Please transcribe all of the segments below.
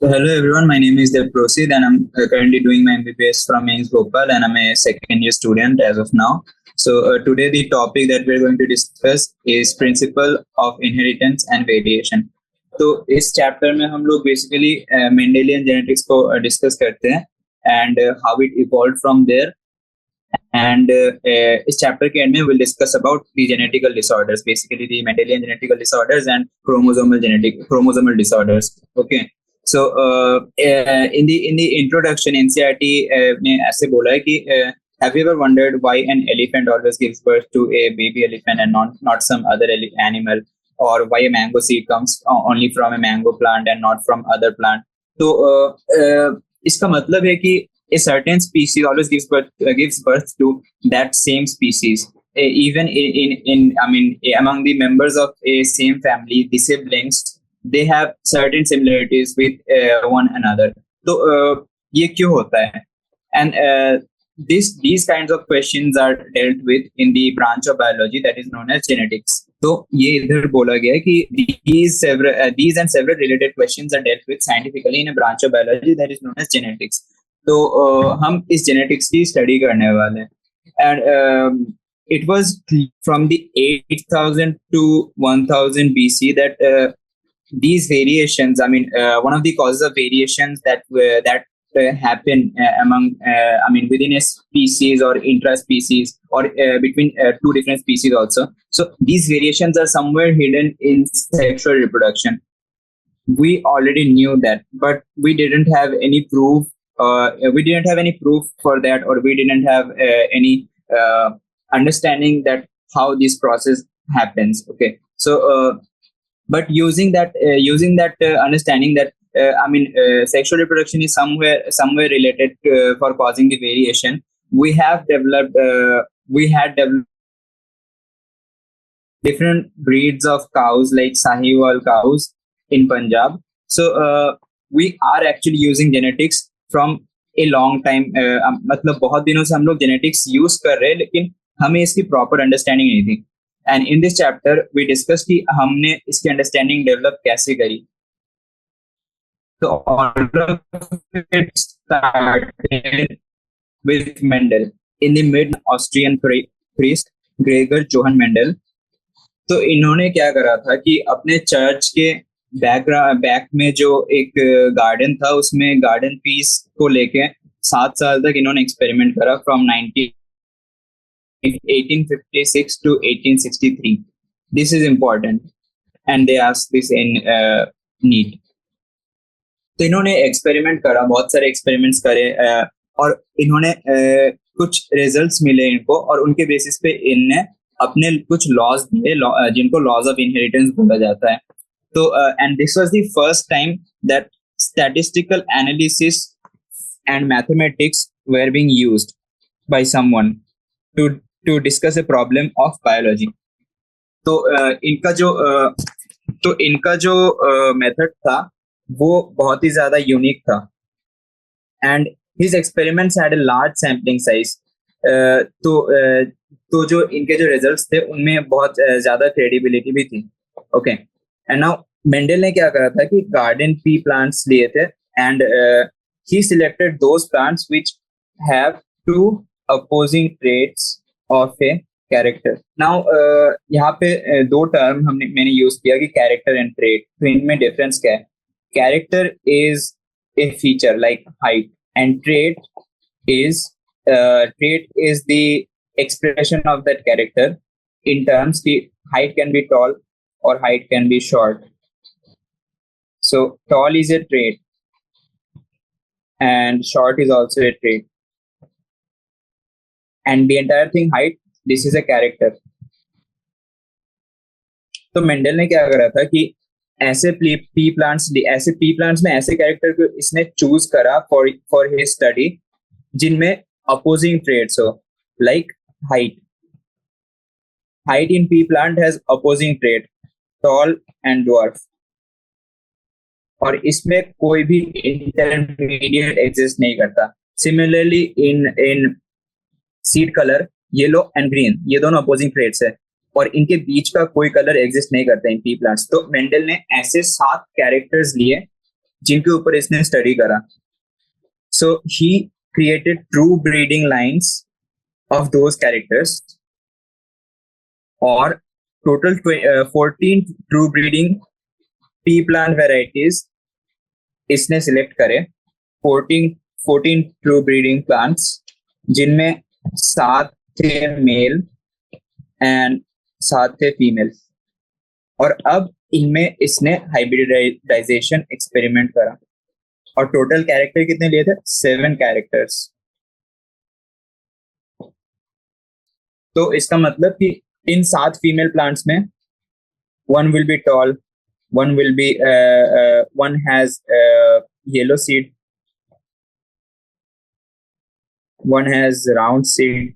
So hello everyone, my name is Dev Prosid and I'm currently doing my MBBS from AIMS Bhopal and I'm a second year student as of now. So today the topic that we're going to discuss is principle of inheritance and variation. तो इस chapter में हम लोग basically Mendelian genetics को discuss करते हैं and how it evolve from there and इस chapter के एंड में we'll discuss about the genetical disorders, basically the Mendelian genetical disorders and chromosomal disorders. Okay, so in the introduction NCERT ने ऐसे बोला है कि have you ever wondered why an elephant always gives birth to a baby elephant and not some other animal, or why a mango seed comes only from a mango plant and not from other plant? तो इसका मतलब है कि a certain species always gives birth to that same species. Even among the members of a same family, the siblings, they have certain similarities with one another. तो ये क्यों होता है? And these kinds of questions are dealt with in the branch of biology that is known as genetics. तो ये इधर बोला गया है कि these and several related questions are dealt with scientifically in a branch of biology that is known as genetics. तो हम इस जेनेटिक्स की स्टडी करने वाले हैं and it was from the 8000 to 1000 BC that these variations, one of the causes of variations that happen among within a species or intra-species or between two different species also. So these variations are somewhere hidden in sexual reproduction. We already knew that, but we didn't have any proof. We didn't have any proof for that, or we didn't have any understanding that how this process happens. Okay, so but using that understanding that sexual reproduction is somewhere related for causing the variation, we had developed different breeds of cows like Sahiwal cows in Punjab. So we are actually using genetics from a long time. मतलब बहुत दिनों से हम लोग genetics use कर रहे हैं, लेकिन हमें इसकी प्रॉपर अंडरस्टैंडिंग नहीं थी. And in this chapter we discuss कि हमने इसकी अंडरस्टैंडिंग डेवलप कैसे करी. तो all of it started with Mendel in the mid Austrian priest Gregor Johann Mendel. तो इन्होंने क्या करा था कि अपने चर्च के बैक में जो एक गार्डन था, उसमें गार्डन पीस को लेके 7 साल तक इन्होंने एक्सपेरिमेंट करा from 1856 to 1863. This is important and they ask this in NEET. तो इन्होंने एक्सपेरिमेंट करा, बहुत सारे एक्सपेरिमेंट्स करे और इन्होंने कुछ रिजल्ट्स मिले इनको, और उनके बेसिस पे इनने अपने कुछ लॉज दिए जिनको लॉज ऑफ इनहेरिटेंस बोला जाता है. So, and this was the first time that statistical analysis and mathematics were being used by someone to discuss a problem of biology. तो इनका जो मेथड था वो बहुत ही ज्यादा यूनिक था, and his experiments had a large sampling size. तो जो इनके जो रिजल्ट्स थे उनमें बहुत ज्यादा क्रेडिबिलिटी भी थी. ओके, एंड नाउ मेंडल ने क्या करा था कि गार्डन पी प्लांट्स लिए थे and he selected those plants which have to opposing traits of a character. Now यहाँ पे दो टर्म मैंने यूज किया कि कैरेक्टर एंड ट्रेट. तो इनमें डिफरेंस क्या है? Character is a feature like height and trait is the expression of that character in terms की height can be tall or height can be short. So tall is a trait and short is also a trait, and the entire thing height, this is a character. तो Mendel ने क्या करा था कि ऐसे P plants में ऐसे character को इसने चूज करा फॉर हिज स्टडी जिनमें अपोजिंग ट्रेट्स हो, like height in pea plant has opposing trait tall and dwarf, और इसमें कोई भी इंटरमीडिएट एग्जिस्ट नहीं करता. Similarly in seed colour yellow and green, ये दोनों अपोजिंग ट्रेट्स है और इनके बीच का कोई कलर एग्जिस्ट नहीं करता इन पी प्लांट्स. तो मेंडल ने ऐसे 7 कैरेक्टर्स लिए जिनके ऊपर इसने स्टडी करा. So he created true breeding lines of those characters, और total 14 true breeding pea plant varieties इसने select करे. 14 true breeding plants जिनमें 7 थे मेल एंड 7 थे फीमेल. और अब इनमें इसने हाइब्रिडाइजेशन एक्सपेरिमेंट करा और टोटल कैरेक्टर कितने लिए थे? 7 कैरेक्टर्स. तो इसका मतलब कि इन 7 फीमेल प्लांट्स में one will be tall, one will be one has yellow seed, one has round seed.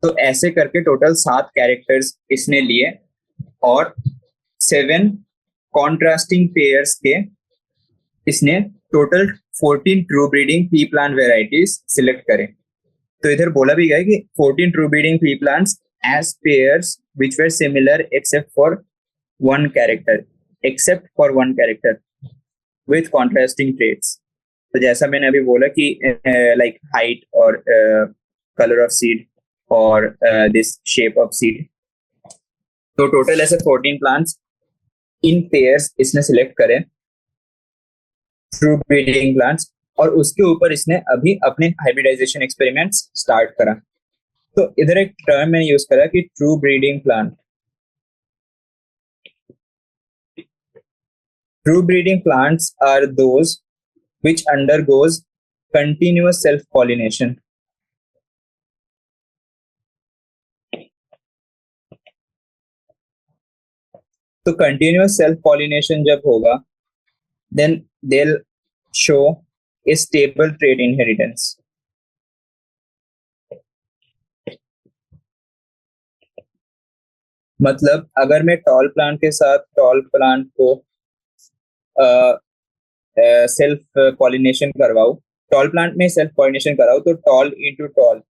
तो ऐसे करके टोटल 7 कैरेक्टर्स इसने लिए और 7 कॉन्ट्रास्टिंग पेयर्स के इसने total 14 true breeding pea plant varieties select करे. तो इधर बोला भी गया कि 14 true breeding pea plants as pairs which were similar except for one character with contrasting traits. तो जैसा मैंने अभी बोला कि लाइक हाइट और कलर ऑफ सीड और दिस शेप ऑफ सीड. तो टोटल ऐसे 14 प्लांट्स इन पेयर्स इसने सिलेक्ट करे ट्रू ब्रीडिंग प्लांट्स, और उसके ऊपर इसने अभी अपने हाइब्रिडाइजेशन एक्सपेरिमेंट्स स्टार्ट करा. तो इधर एक टर्म मैंने यूज करा कि true breeding plant. True breeding plants are those which undergoes continuous self pollination. तो continuous self pollination जब होगा then they'll show a stable trait inheritance. मतलब अगर मैं टॉल प्लांट के साथ टॉल प्लांट को सेल्फ पॉलिनेशन करवाऊं, टॉल प्लांट में सेल्फ पॉलिनेशन कराऊं, तो टॉल इनटू टॉल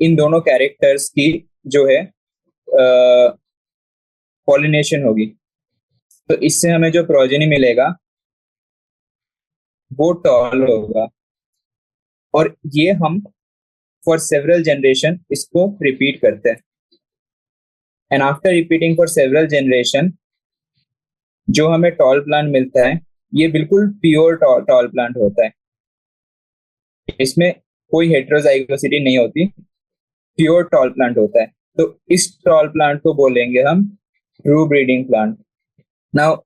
इन दोनों कैरेक्टर्स की जो है पॉलिनेशन होगी. तो इससे हमें जो प्रोजेनी मिलेगा वो टॉल होगा. और ये हम फॉर सेवरल जनरेशन इसको रिपीट करते हैं. And after repeating for several generation जो हमें टॉल प्लांट मिलता है ये बिल्कुल प्योर टॉल प्लांट होता है. इसमें कोई हेटेरोजाइगोसिटी नहीं होती, प्योर टॉल प्लांट होता है. तो इस टॉल प्लांट को बोलेंगे हम ट्रू ब्रीडिंग प्लांट. नाउ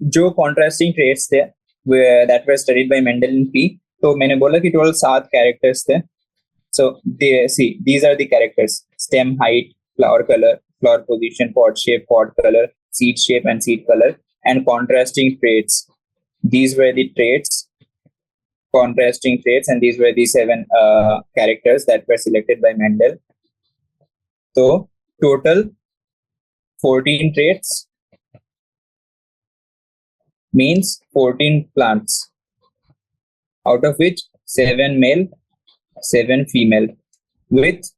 जो कॉन्ट्रास्टिंग ट्रेट्स थे that were studied by Mendel in pea. तो मैंने बोला कि टोटल 7 कैरेक्टर्स थे. So these are the characters: stem height, flower colour, flower position, pod shape, pod colour, seed shape and seed color, and contrasting traits. These were the contrasting traits, and these were the 7 characters that were selected by Mendel. So total 14 traits means 14 plants, out of which 7 male, 7 female with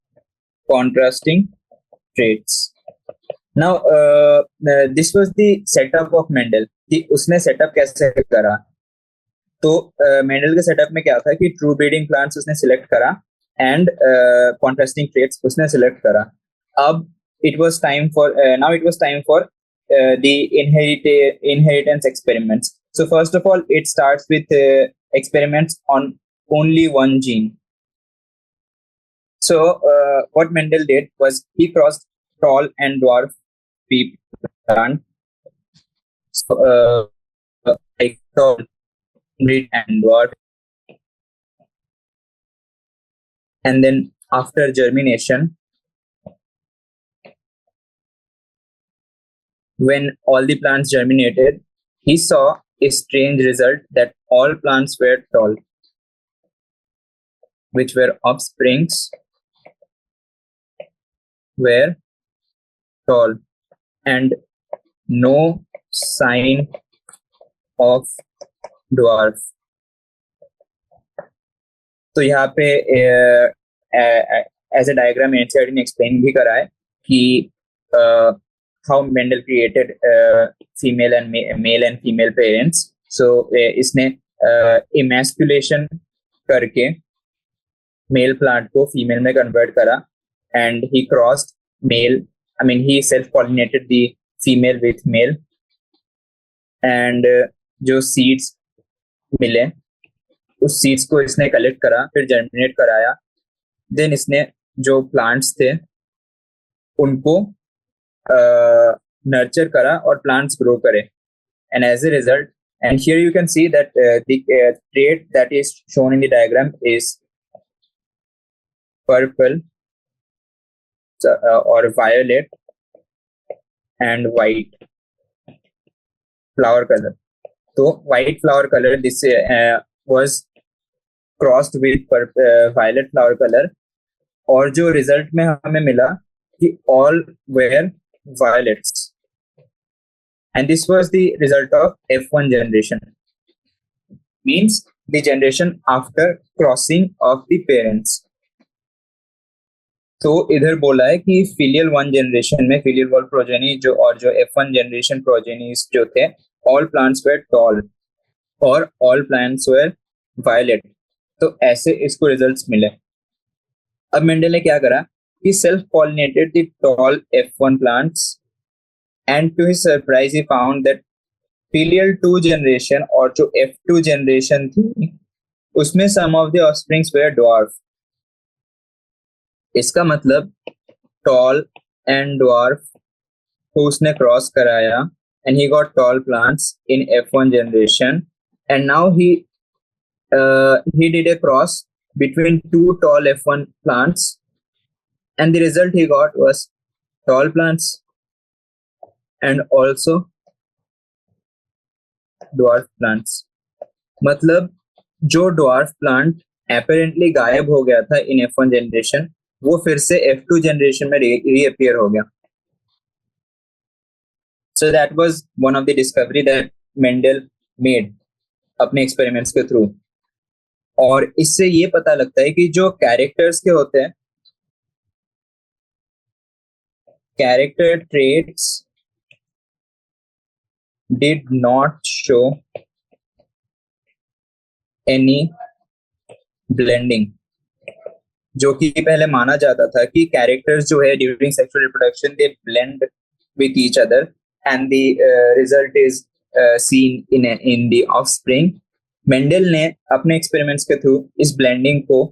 contrasting traits. Now this was the setup of Mendel. कि उसने setup कैसे करा. तो Mendel के setup में क्या था कि ट्रू ब्रीडिंग प्लांट्स उसने सिलेक्ट करा एंड कॉन्ट्रास्टिंग ट्रेट्स उसने सिलेक्ट करा. अब it was time for the inheritance experiments. So first of all, it starts with experiments on only one gene. So what Mendel did was he crossed tall and dwarf pea plant. So like tall, mid, and dwarf. And then after germination, when all the plants germinated, he saw a strange result that all plants were tall, which were offsprings were tall, and no sign of dwarf. तो यहाँ पे as a diagram NCERT ने explain भी करा है कि how Mendel created female and male and female parents. So इसने emasculation करके मेल प्लांट को फीमेल में कन्वर्ट करा and he crossed male, I mean he self pollinated the female with male and जो सीड्स मिले उस सीड्स को इसने कलेक्ट करा, फिर जर्मिनेट कराया, देन इसने जो प्लांट्स थे उनको नर्चर करा और प्लांट्स ग्रो करे and as a result, and here you can see that the trait that is shown in the diagram is purple or violet and white flower color. So white flower color, this was crossed with violet flower color, और जो result में हमें मिला कि all were violets. And this was the result of F1 generation. Means the generation after crossing of the parents. तो इधर बोला है कि filial 1 generation में filial 1 progeny जो और जो F1 generation progenies जो थे, all plants were tall और all plants were violet. तो ऐसे इसको results मिले. अब मेंडल ने क्या करा कि self pollinated the tall F1 plants. And to his surprise, he found that filial 2 generation और जो F2 generation थी उसमें some of the offsprings were dwarf. इसका मतलब tall and dwarf को उसने cross कराया and he got tall plants in F1 generation, and now he did a cross between 2 tall F1 plants and the result he got was tall plants and also dwarf plants. मतलब जो dwarf plant apparently गायब हो गया था in F1 generation वो फिर से F2 generation में reappear हो गया. So that was one of the discovery that Mendel made अपने experiments के through. और इससे ये पता लगता है कि जो characters के होते हैं, character traits did not show any blending. जो कि पहले माना जाता था कि कैरेक्टर्स जो है during sexual reproduction they blend with each other and the result is seen in the offspring. Mendel ने अपने एक्सपेरिमेंट्स के थ्रू इस ब्लेंडिंग को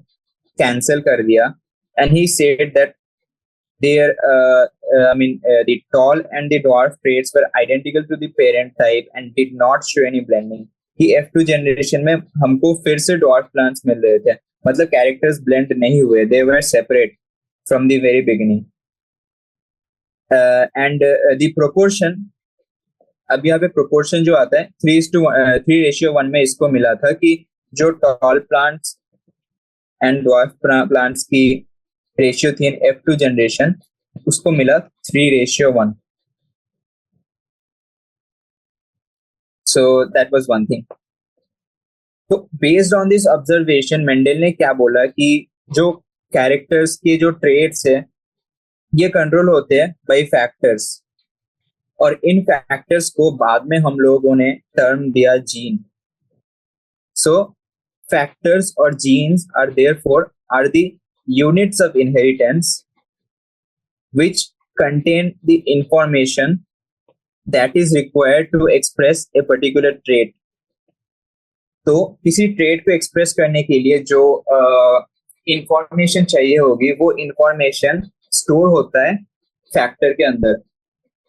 कैंसिल कर दिया and he said that the tall and the dwarf traits were identical to the parent type and did not show any blending. कि F2 generation में हमको फिर से dwarf plants मिल रहे थे, मतलब characters blend नहीं हुए, they were separate from the very beginning. And the proportion, अब यहाँ पे proportion जो आता है 3:1 में इसको मिला था कि जो tall plants and dwarf plants की रेशियो थी इन F2 जनरेशन उसको मिला 3:1. So that was one thing. तो based on this observation Mendel ने क्या बोला कि जो कैरेक्टर्स के जो ट्रेट्स है ये कंट्रोल होते हैं बाय फैक्टर्स, और इन फैक्टर्स को बाद में हम लोगों ने टर्म दिया जीन. सो फैक्टर्स और genes are therefore are the units of inheritance which contain the information that is required to express a particular trait. तो किसी ट्रेट को एक्सप्रेस करने के लिए जो इंफॉर्मेशन चाहिए होगी वो इंफॉर्मेशन स्टोर होता है फैक्टर के अंदर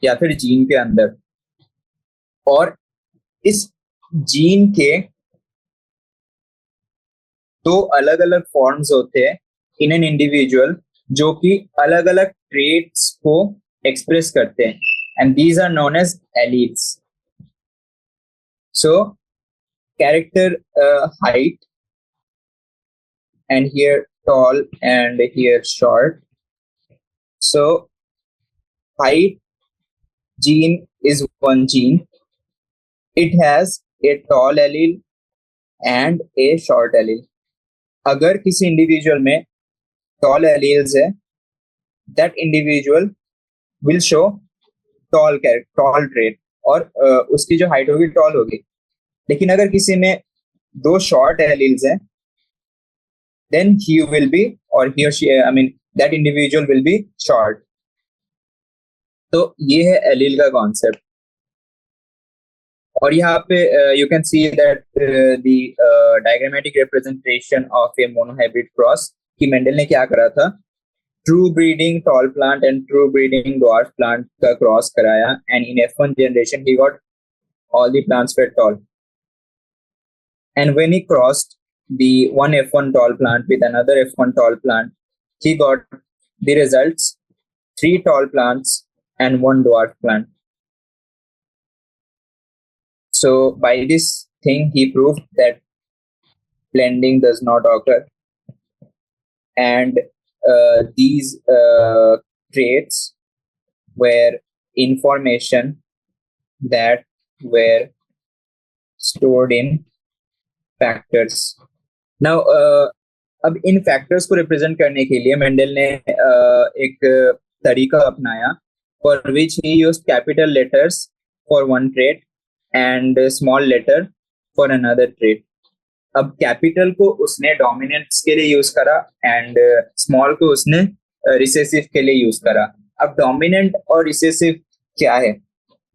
या फिर जीन के अंदर, और इस जीन के दो अलग अलग फॉर्म्स होते हैं इन एन इंडिविजुअल जो कि अलग अलग ट्रेट्स को एक्सप्रेस करते हैं, and these are known as alleles. So character height, and here tall and here short. So height gene is one gene. It has a tall allele and a short allele. अगर किसी individual में tall alleles है, that individual will show tall trait, और उसकी जो height होगी toll होगी. लेकिन अगर किसी में दो शॉर्ट एलील्स हैं, then he will be, or he or she, I mean that individual will be short. तो ये है एलील का कॉन्सेप्ट. और यहाँ पे you can see that the diagrammatic representation of A monohybrid cross, कि मेंडल ने क्या करा था, true breeding tall plant and true breeding dwarf plant का क्रॉस कराया, and in F1 generation he got all the plants were tall. And when he crossed the one F1 tall plant with another F1 tall plant, he got the results: 3 tall plants and 1 dwarf plant. So by this thing, he proved that blending does not occur, and these traits were information that were stored in factors. Now अब इन factors को represent करने के लिए Mendel ने एक तरीका अपनाया, for which he used capital letters for one trait and small letter for another trait. अब कैपिटल को उसने डोमिनेंट्स के लिए यूज करा एंड स्मॉल को उसने रिसेसिव के लिए यूज करा. अब डोमिनेंट और रिसेसिव क्या है?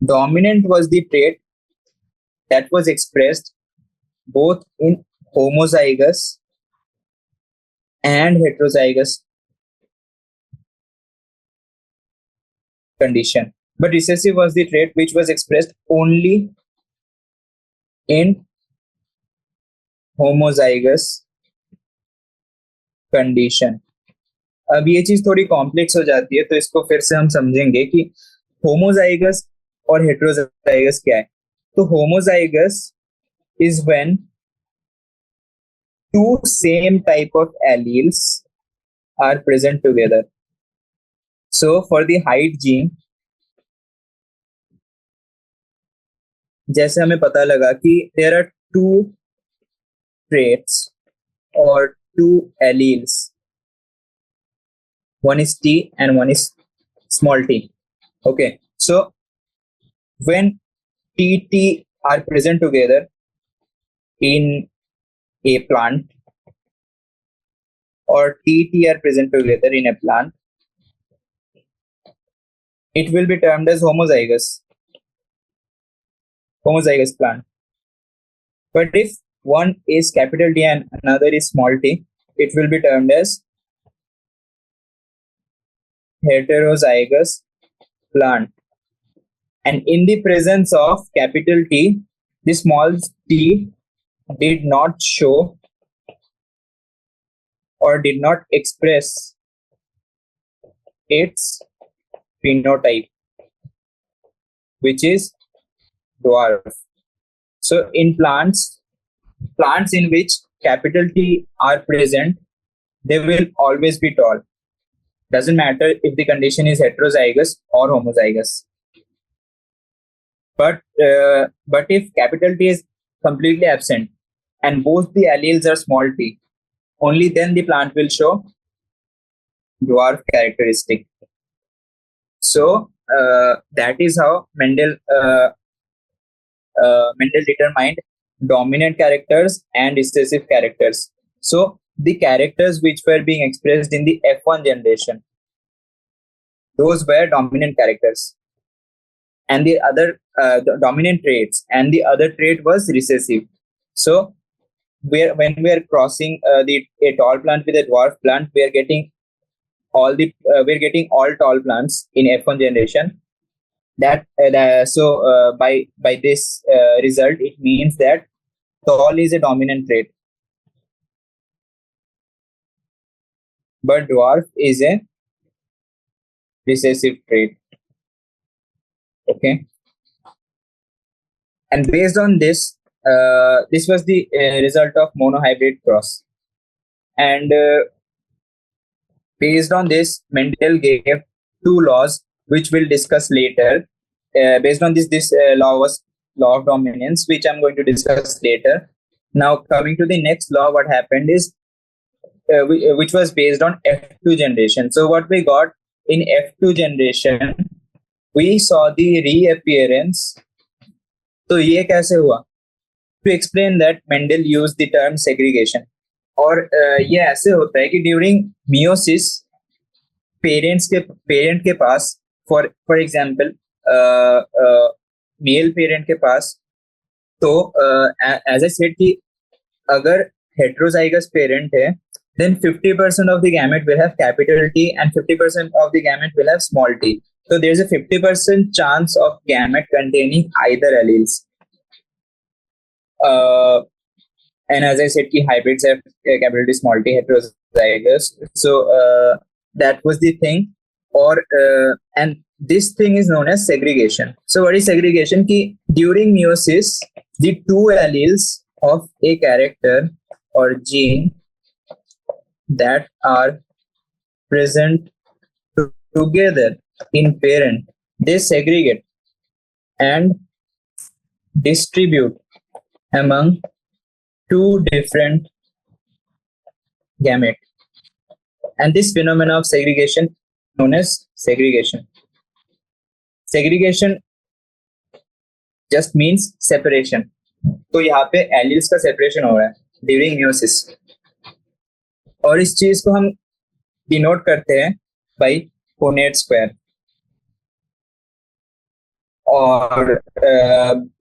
Dominant was the trait that was expressed both in homozygous and heterozygous condition, but recessive was the trait which was expressed only in homozygous condition. अब ये चीज थोड़ी कॉम्प्लेक्स हो जाती है, तो इसको फिर से हम समझेंगे कि होमोजाइगस और हेटेरोजाइगस क्या है. तो homozygous is when two same type of alleles are present together. So for the height gene, जैसे हमें पता लगा कि there are 2 traits or 2 alleles, one is T and one is small t. Okay, so when TT are present together in a plant, or TT are present together in a plant, it will be termed as homozygous plant. But if one is capital T and another is small t, it will be termed as heterozygous plant. And in the presence of capital T, the small t did not show or did not express its phenotype, which is dwarf. So in plants in which capital T are present, they will always be tall. Doesn't matter if the condition is heterozygous or homozygous. But if capital T is completely absent and both the alleles are small t, only then the plant will show dwarf characteristic. So that is how Mendel determined dominant characters and recessive characters. So the characters which were being expressed in the F1 generation, those were dominant characters, and the other the dominant traits, and the other trait was recessive. So when we are crossing a tall plant with a dwarf plant, we are getting all tall plants in F1 generation. So by this result, it means that tall is a dominant trait, but dwarf is a recessive trait. Okay, and based on this, this was the result of monohybrid cross, and based on this, Mendel gave 2 laws which we'll discuss later. Based on this law was law of dominance, which I'm going to discuss later. Now coming to the next law, what happened is which was based on F2 generation. So what we got in F2 generation we saw the reappearance. तो ये कैसे हुआ? To explain that, Mendel used the term segregation. और ये ऐसे होता है कि ड्यूरिंग मियोसिस पेरेंट के पास फॉर एग्जांपल मेल पेरेंट के पास, तो एज आई सेड कि अगर हेट्रोजाइगस पेरेंट है, then 50% of the gamete will have capital T and 50% of the gamete will have small t. So there's a 50% chance of gamete containing either alleles. And as I said, ki hybrids have capital T, small t, heterozygous. So that was the thing. And this thing is known as segregation. So what is segregation? Ki during meiosis, the two alleles of a character or gene that are present together in parent, they segregate and distribute among two different gametes. And this phenomenon of segregation known as segregation. Segregation just means separation. तो यहाँ पे alleles का separation हो रहा है during meiosis, और इस चीज को हम डिनोट करते हैं बाय पुनेट स्क्वायर. और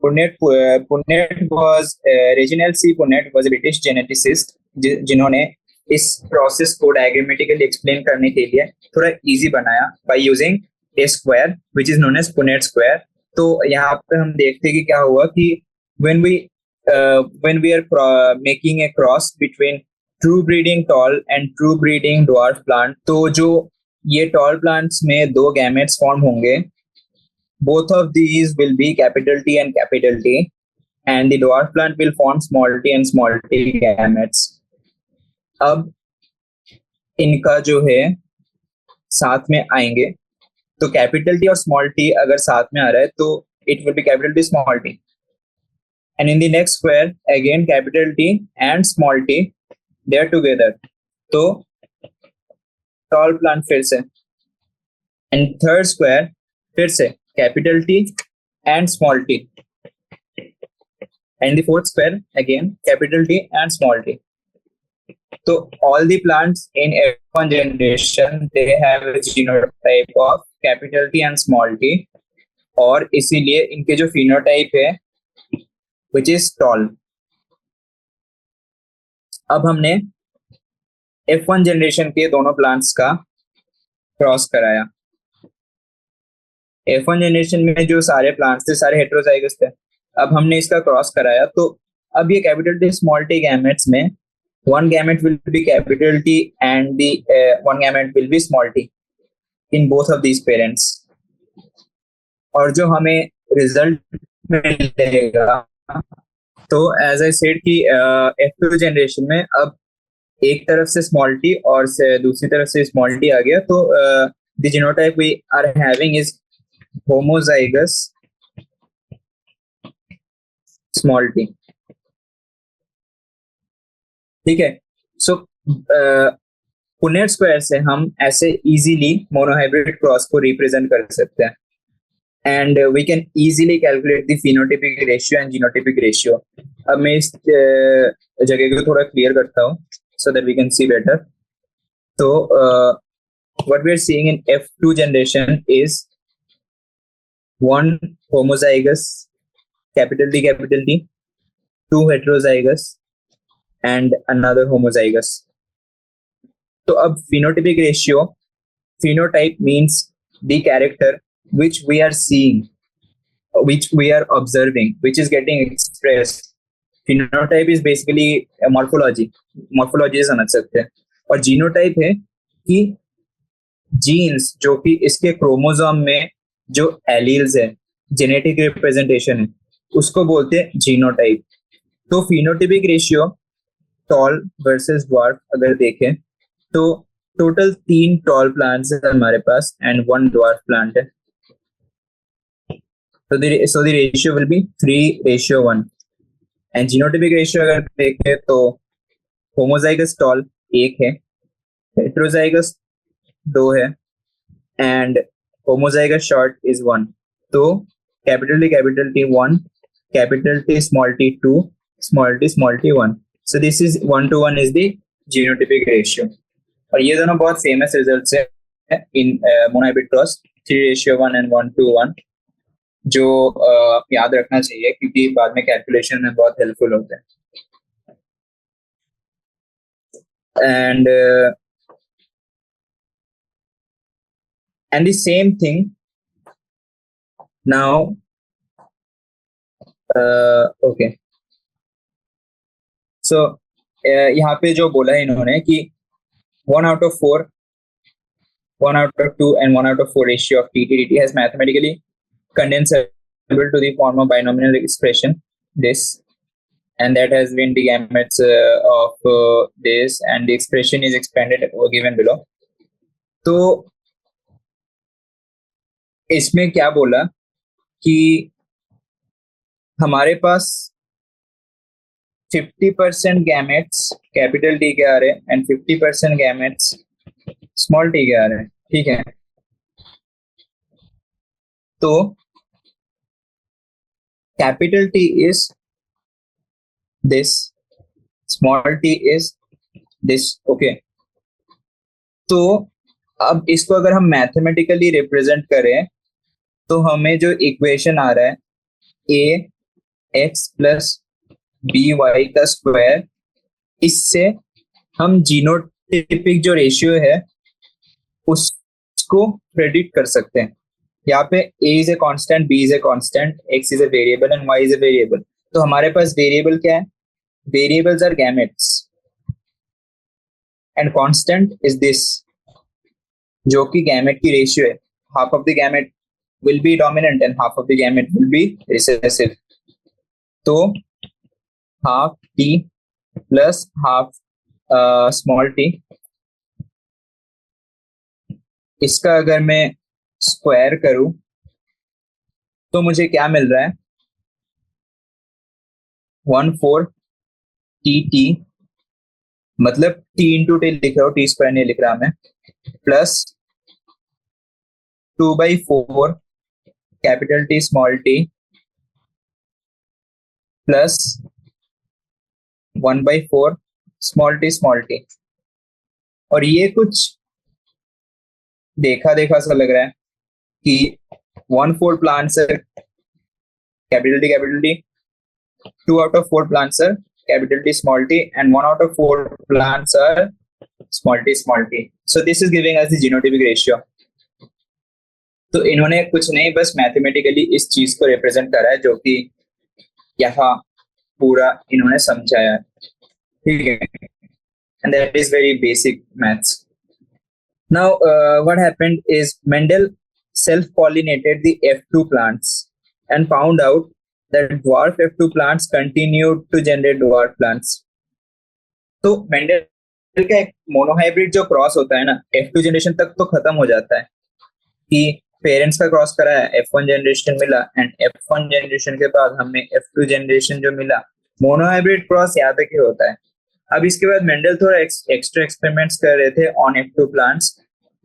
Punnett was Reginald C Punnett was a British geneticist जिन्होंने इस प्रोसेस को डायग्रामेटिकली एक्सप्लेन करने के लिए थोड़ा इजी बनाया by using a square which is known as Punnett square. तो यहाँ पे हम देखते हैं कि क्या हुआ कि when we are making a cross between true breeding tall and true breeding dwarf plant, तो जो ये tall plants में दो gametes form होंगे, both of these will be capital T and capital T, and the dwarf plant will form small t and small t gametes. अब इनका जो है साथ में आएंगे, तो कैपिटल टी और स्मॉल टी अगर साथ में आ रहा है तो it will be capital T small T. And in the next square, again capital T and small t, they are together. तो tall plant फिर से. And third square फिर से capital T and small t. And the fourth square again capital T and small t. So all the plants in F1 generation, they have a genotype of capital T and small t. और इसीलिए इनके जो phenotype है which is tall. अब हमने F1 generation के दोनों plants का क्रॉस कराया. F1 जनरेशन में जो सारे प्लांट्स थे सारे हेट्रोजाइगस थे. अब हमने इसका क्रॉस कराया, तो अब ये capital T small T gametes में one gamete will be capital T and the one gamete will be small t in both of these parents. और जो हमें रिजल्ट मिलेगा, तो एज आई सेड कि F2 जनरेशन में अब एक तरफ से स्मॉल टी और से दूसरी तरफ से स्मॉल टी आ गया, तो the genotype we are having is homozygous small T. ठीक है. सो पुनेट स्क्वायर से हम ऐसे इजीली मोनोहाइब्रिड क्रॉस को रिप्रेजेंट कर सकते हैं, and we can easily calculate the phenotypic ratio and genotypic ratio. अब मैं इस जगह को थोड़ा क्लियर करता हूँ so that we can see better. तो what we are seeing in F2 generation is one homozygous capital T, two heterozygous and another homozygous. तो अब phenotypic ratio, phenotype means the character which we are seeing, which we are observing, which is getting expressed. Phenotype is basically a morphology से समझ सकते हैं. और genotype है कि jeans जो कि इसके क्रोमोसोम में जो एलील्स है, जेनेटिक रिप्रेजेंटेशन है, उसको बोलते हैं जीनोटाइप. तो phenotypic ratio tall versus dwarf अगर देखें तो टोटल 3 टॉल प्लांट्स है हमारे पास एंड 1 ड्वार्फ प्लांट है. So the ratio will be 3:1. And genotypic ratio अगर देखें तो homozygous tall 1 है, heterozygous 2 है, and homozygous short is 1. तो capital T 1, capital T small t 2, small t 1. So this is 1 to 1 is the genotypic ratio. और ये दोनों बहुत famous results है in monohybrid cross, 3:1 and 1 to 1, जो याद रखना चाहिए क्योंकि बाद में कैलकुलेशन में बहुत हेल्पफुल होते हैं. And the same thing now. Okay, so यहाँ पे जो बोला है इन्होंने कि 1 out of 4, 1 out of 2 and 1 out of 4 ratio of TTDT has mathematically condensable to the form of binomial expression this, and that has been the gametes of this, and the expression is expanded or given below. तो इसमें क्या बोला कि हमारे पास 50% gametes capital T के आ रहे हैं and 50% gametes small T के आ रहे हैं. ठीक है, तो capital T is this, small T is this. Okay, तो अब इसको अगर हम मैथमेटिकली रिप्रेजेंट करें तो हमें जो इक्वेशन आ रहा है ax प्लस by का स्क्वायर, इससे हम जीनोटिपिक जो रेशियो है उसको प्रेडिक्ट कर सकते हैं. यहाँ पे a is a constant, b is a constant, x is a variable and y is a variable. तो हमारे पास वेरिएबल क्या है? Variables are gametes and constant is this, जो कि गैमेट की रेशियो है. Half of the gamete will be dominant and half of the gamete will be recessive. तो half t plus half small t, इसका अगर मैं स्क्वायर करूं तो मुझे क्या मिल रहा है? 1/4 tt, मतलब t इंटू टी लिख रहा हूं, टी स्क्वायर नहीं लिख रहा मैं, plus 2/4 capital T small T plus 1/4 small T. और ये कुछ देखा सा लग रहा है कि 1/4 plants are capital T, 2 out of 4 plants are capital T small t, and 1 out of 4 plants are small t. So this is giving us the genotypic ratio. तो इन्होंने कुछ नहीं, बस मैथमेटिकली इस चीज को रिप्रेजेंट करा है जो कि यहाँ पूरा इन्होंने समझाया है. ठीक है, and that is very basic maths. Now what happened is Mendel self pollinated the F2 plants and found out that dwarf F2 plants continued to generate dwarf plants. तो मेंडल का एक मोनोहाइब्रिड जो क्रॉस होता है ना, F2 generation तक तो खत्म हो जाता है कि पेरेंट्स का क्रॉस कराया, F1 जनरेशन मिला, एंड F1 जनरेशन के बाद हमें F2 जनरेशन जो मिला, मोनोहाइब्रिड क्रॉस यहाँ तक ही होता है. अब इसके बाद मेंडल थोड़ा एक्स्ट्रा एक्सपेरिमेंट्स कर रहे थे ऑन F2 प्लांट्स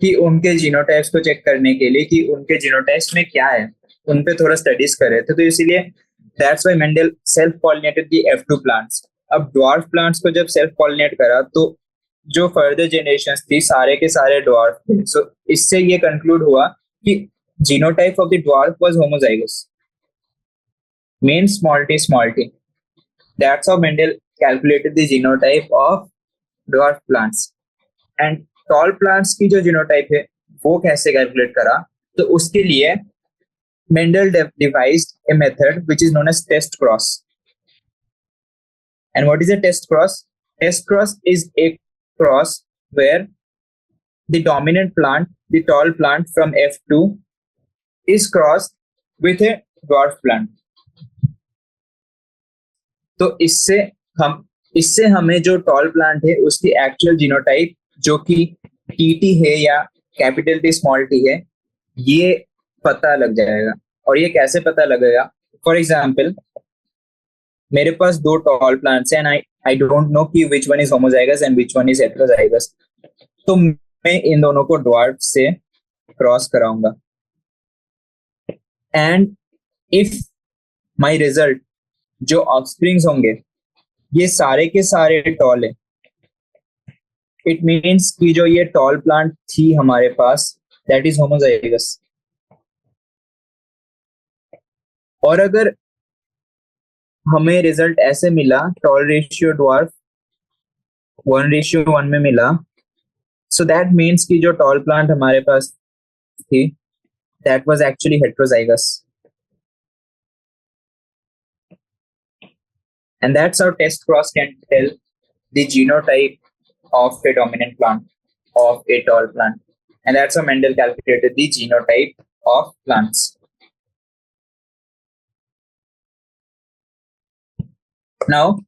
कि उनके जीनोटाइप्स को चेक करने के लिए कि उनके जीनोटाइप्स में क्या है, उन पे थोड़ा स्टडीज कर रहे थे. तो इसीलिए that's why Mendel self pollinated the F2 plants. अब ड्वार्फ प्लांट्स को जब सेल्फ पॉलिनेट करा तो जो फर्दर जनरेशंस थी सारे के सारे ड्वार्फ थे. सो इससे ये कंक्लूड हुआ कि genotype of the dwarf was homozygous, means small t. That's how Mendel calculated the genotype of dwarf plants. And tall plants की जो genotype है वो कैसे calculate करा? तो उसके लिए Mendel devised a method which is known as test cross. And what is a test cross? Test cross is a cross where the dominant plant, the tall plant from F2, is crossed with a dwarf plant. तो इससे हमें जो tall plant है उसकी actual genotype जो कि TT है या कैपिटल टी स्मॉल टी है, ये पता लग जाएगा. और ये कैसे पता लगेगा? फॉर एग्जाम्पल, मेरे पास 2 टॉल प्लांट्स हैं एंड आई डोंट नो कि which one is homozygous and which one is heterozygous. तो मैं इन दोनों को ड्वार्फ से क्रॉस कराऊंगा. एंड इफ माई रिजल्ट जो ऑफस्प्रिंग्स होंगे ये सारे के सारे टॉल है, इट मीन्स कि जो ये टॉल प्लांट थी हमारे पास दैट इज होमोजाइगस। और अगर हमें रिजल्ट ऐसे मिला टॉल रेशियो ड्वार्फ 1:1 में मिला, सो दैट मीन्स कि जो टॉल प्लांट हमारे पास थी that was actually heterozygous. And that's how test cross can tell the genotype of a dominant plant, of a tall plant. And that's how Mendel calculated the genotype of plants. Now,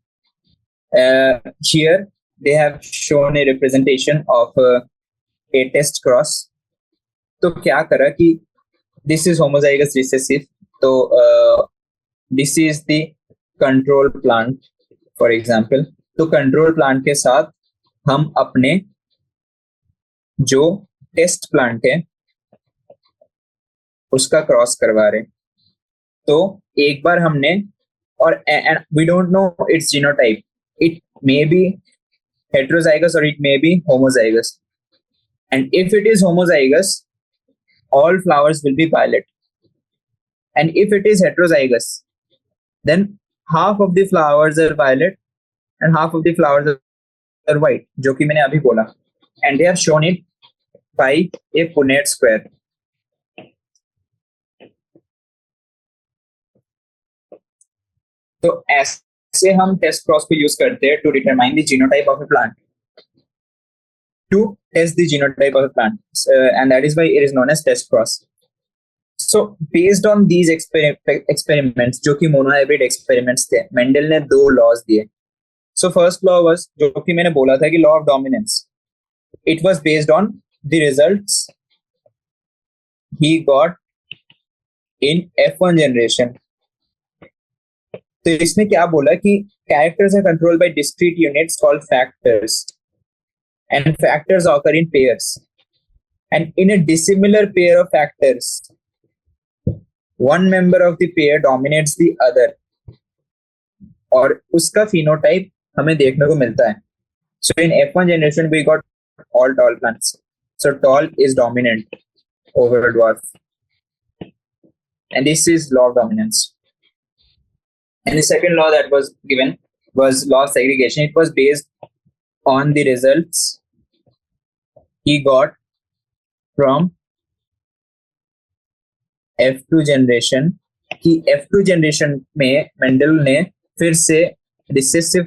here they have shown a representation of a test cross. तो क्या करा कि this is homozygous recessive, तो this is the control plant for example. तो control plant के साथ हम अपने जो टेस्ट प्लांट है उसका क्रॉस करवा रहे। तो एक बार हमने, और we don't know it's genotype, it may be heterozygous और it may be homozygous, and if it is homozygous all flowers will be violet, and if it is heterozygous then half of the flowers are violet and half of the flowers are white, जो कि मैंने अभी बोला, and they have shown it by a Punnett square. तो ऐसे हम test cross को use करते हैं to determine the genotype of a plant, to test the genotype of a plant, and that is why it is known as test cross. So based on these experiments जो कि monohybrid experiments थे, Mendel ने दो laws दिए। So first law was, जो कि मैंने बोला था कि law of dominance, it was based on the results he got in F1 generation. तो इसमें क्या बोला कि characters are controlled by discrete units called factors, and factors occur in pairs, and in a dissimilar pair of factors one member of the pair dominates the other, और उसका phenotype हमें देखने को मिलता है। So in F1 generation we got all tall plants, so tall is dominant over dwarf, and this is law of dominance. And the second law that was given was law of segregation. It was based on the results he got from F2 generation, कि F2 generation में Mendel ने फिर से recessive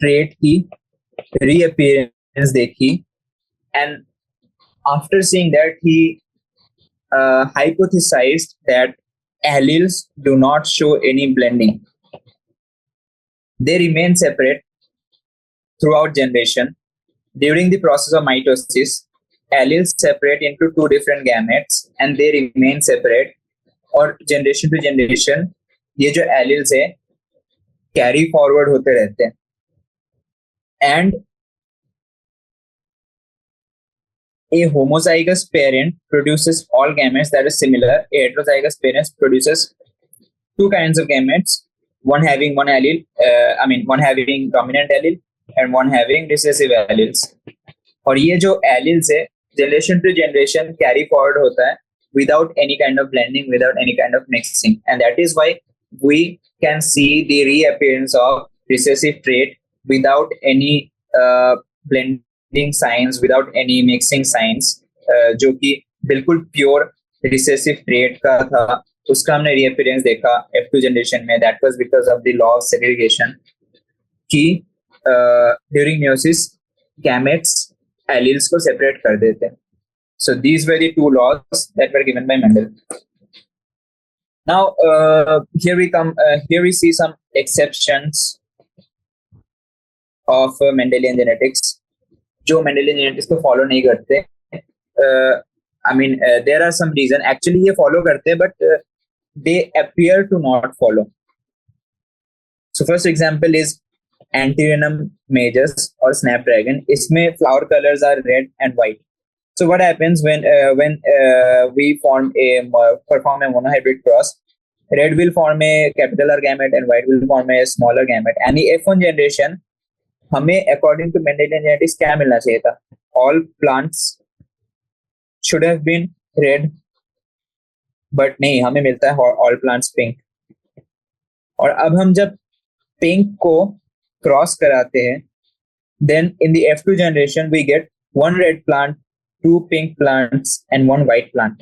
trait की रीअपीयरेंस देखी, and after seeing that he hypothesized that alleles do not show any blending, they remain separate throughout generation. During the process of mitosis, alleles separate into two different gametes and they remain separate, और generation to generation ये जो alleles है carry forward होते रहते हैं, and a homozygous parent produces all gametes that is similar. A heterozygous parent produces two kinds of gametes, one having one allele, one having dominant allele and one having recessive alleles. और ये जो alleles है generation to generation carry forward होता है without any kind of blending, without any kind of mixing, and that is why we can see the reappearance of recessive trait without any blending signs, without any mixing signs, जो कि बिल्कुल pure recessive trait का था, उसका हमने reappearance देखा F2 generation में. That was because of the law of segregation, कि during meiosis gametes alleles को separate कर देते हैं. So these were the two laws that were given by Mendel. Now here we see some exceptions of Mendelian genetics, जो Mendelian genetics को follow नहीं करते. There are some reason, actually ये follow करते हैं but they appear to not follow. So first example is Antirrhinum majus or snapdragon. इसमें flower colors are red and white. So what happens when we perform a monohybrid cross? Red will form a capital R gamete and white will form a smaller gamete. And the F1 generation, हमें according to Mendelian genetics क्या मिलना चाहिए था? All plants should have been red, but नहीं, हमें मिलता है all plants pink. और अब हम जब pink को cross कराते हैं, then in the F2 generation we get one red plant, two pink plants and one white plant.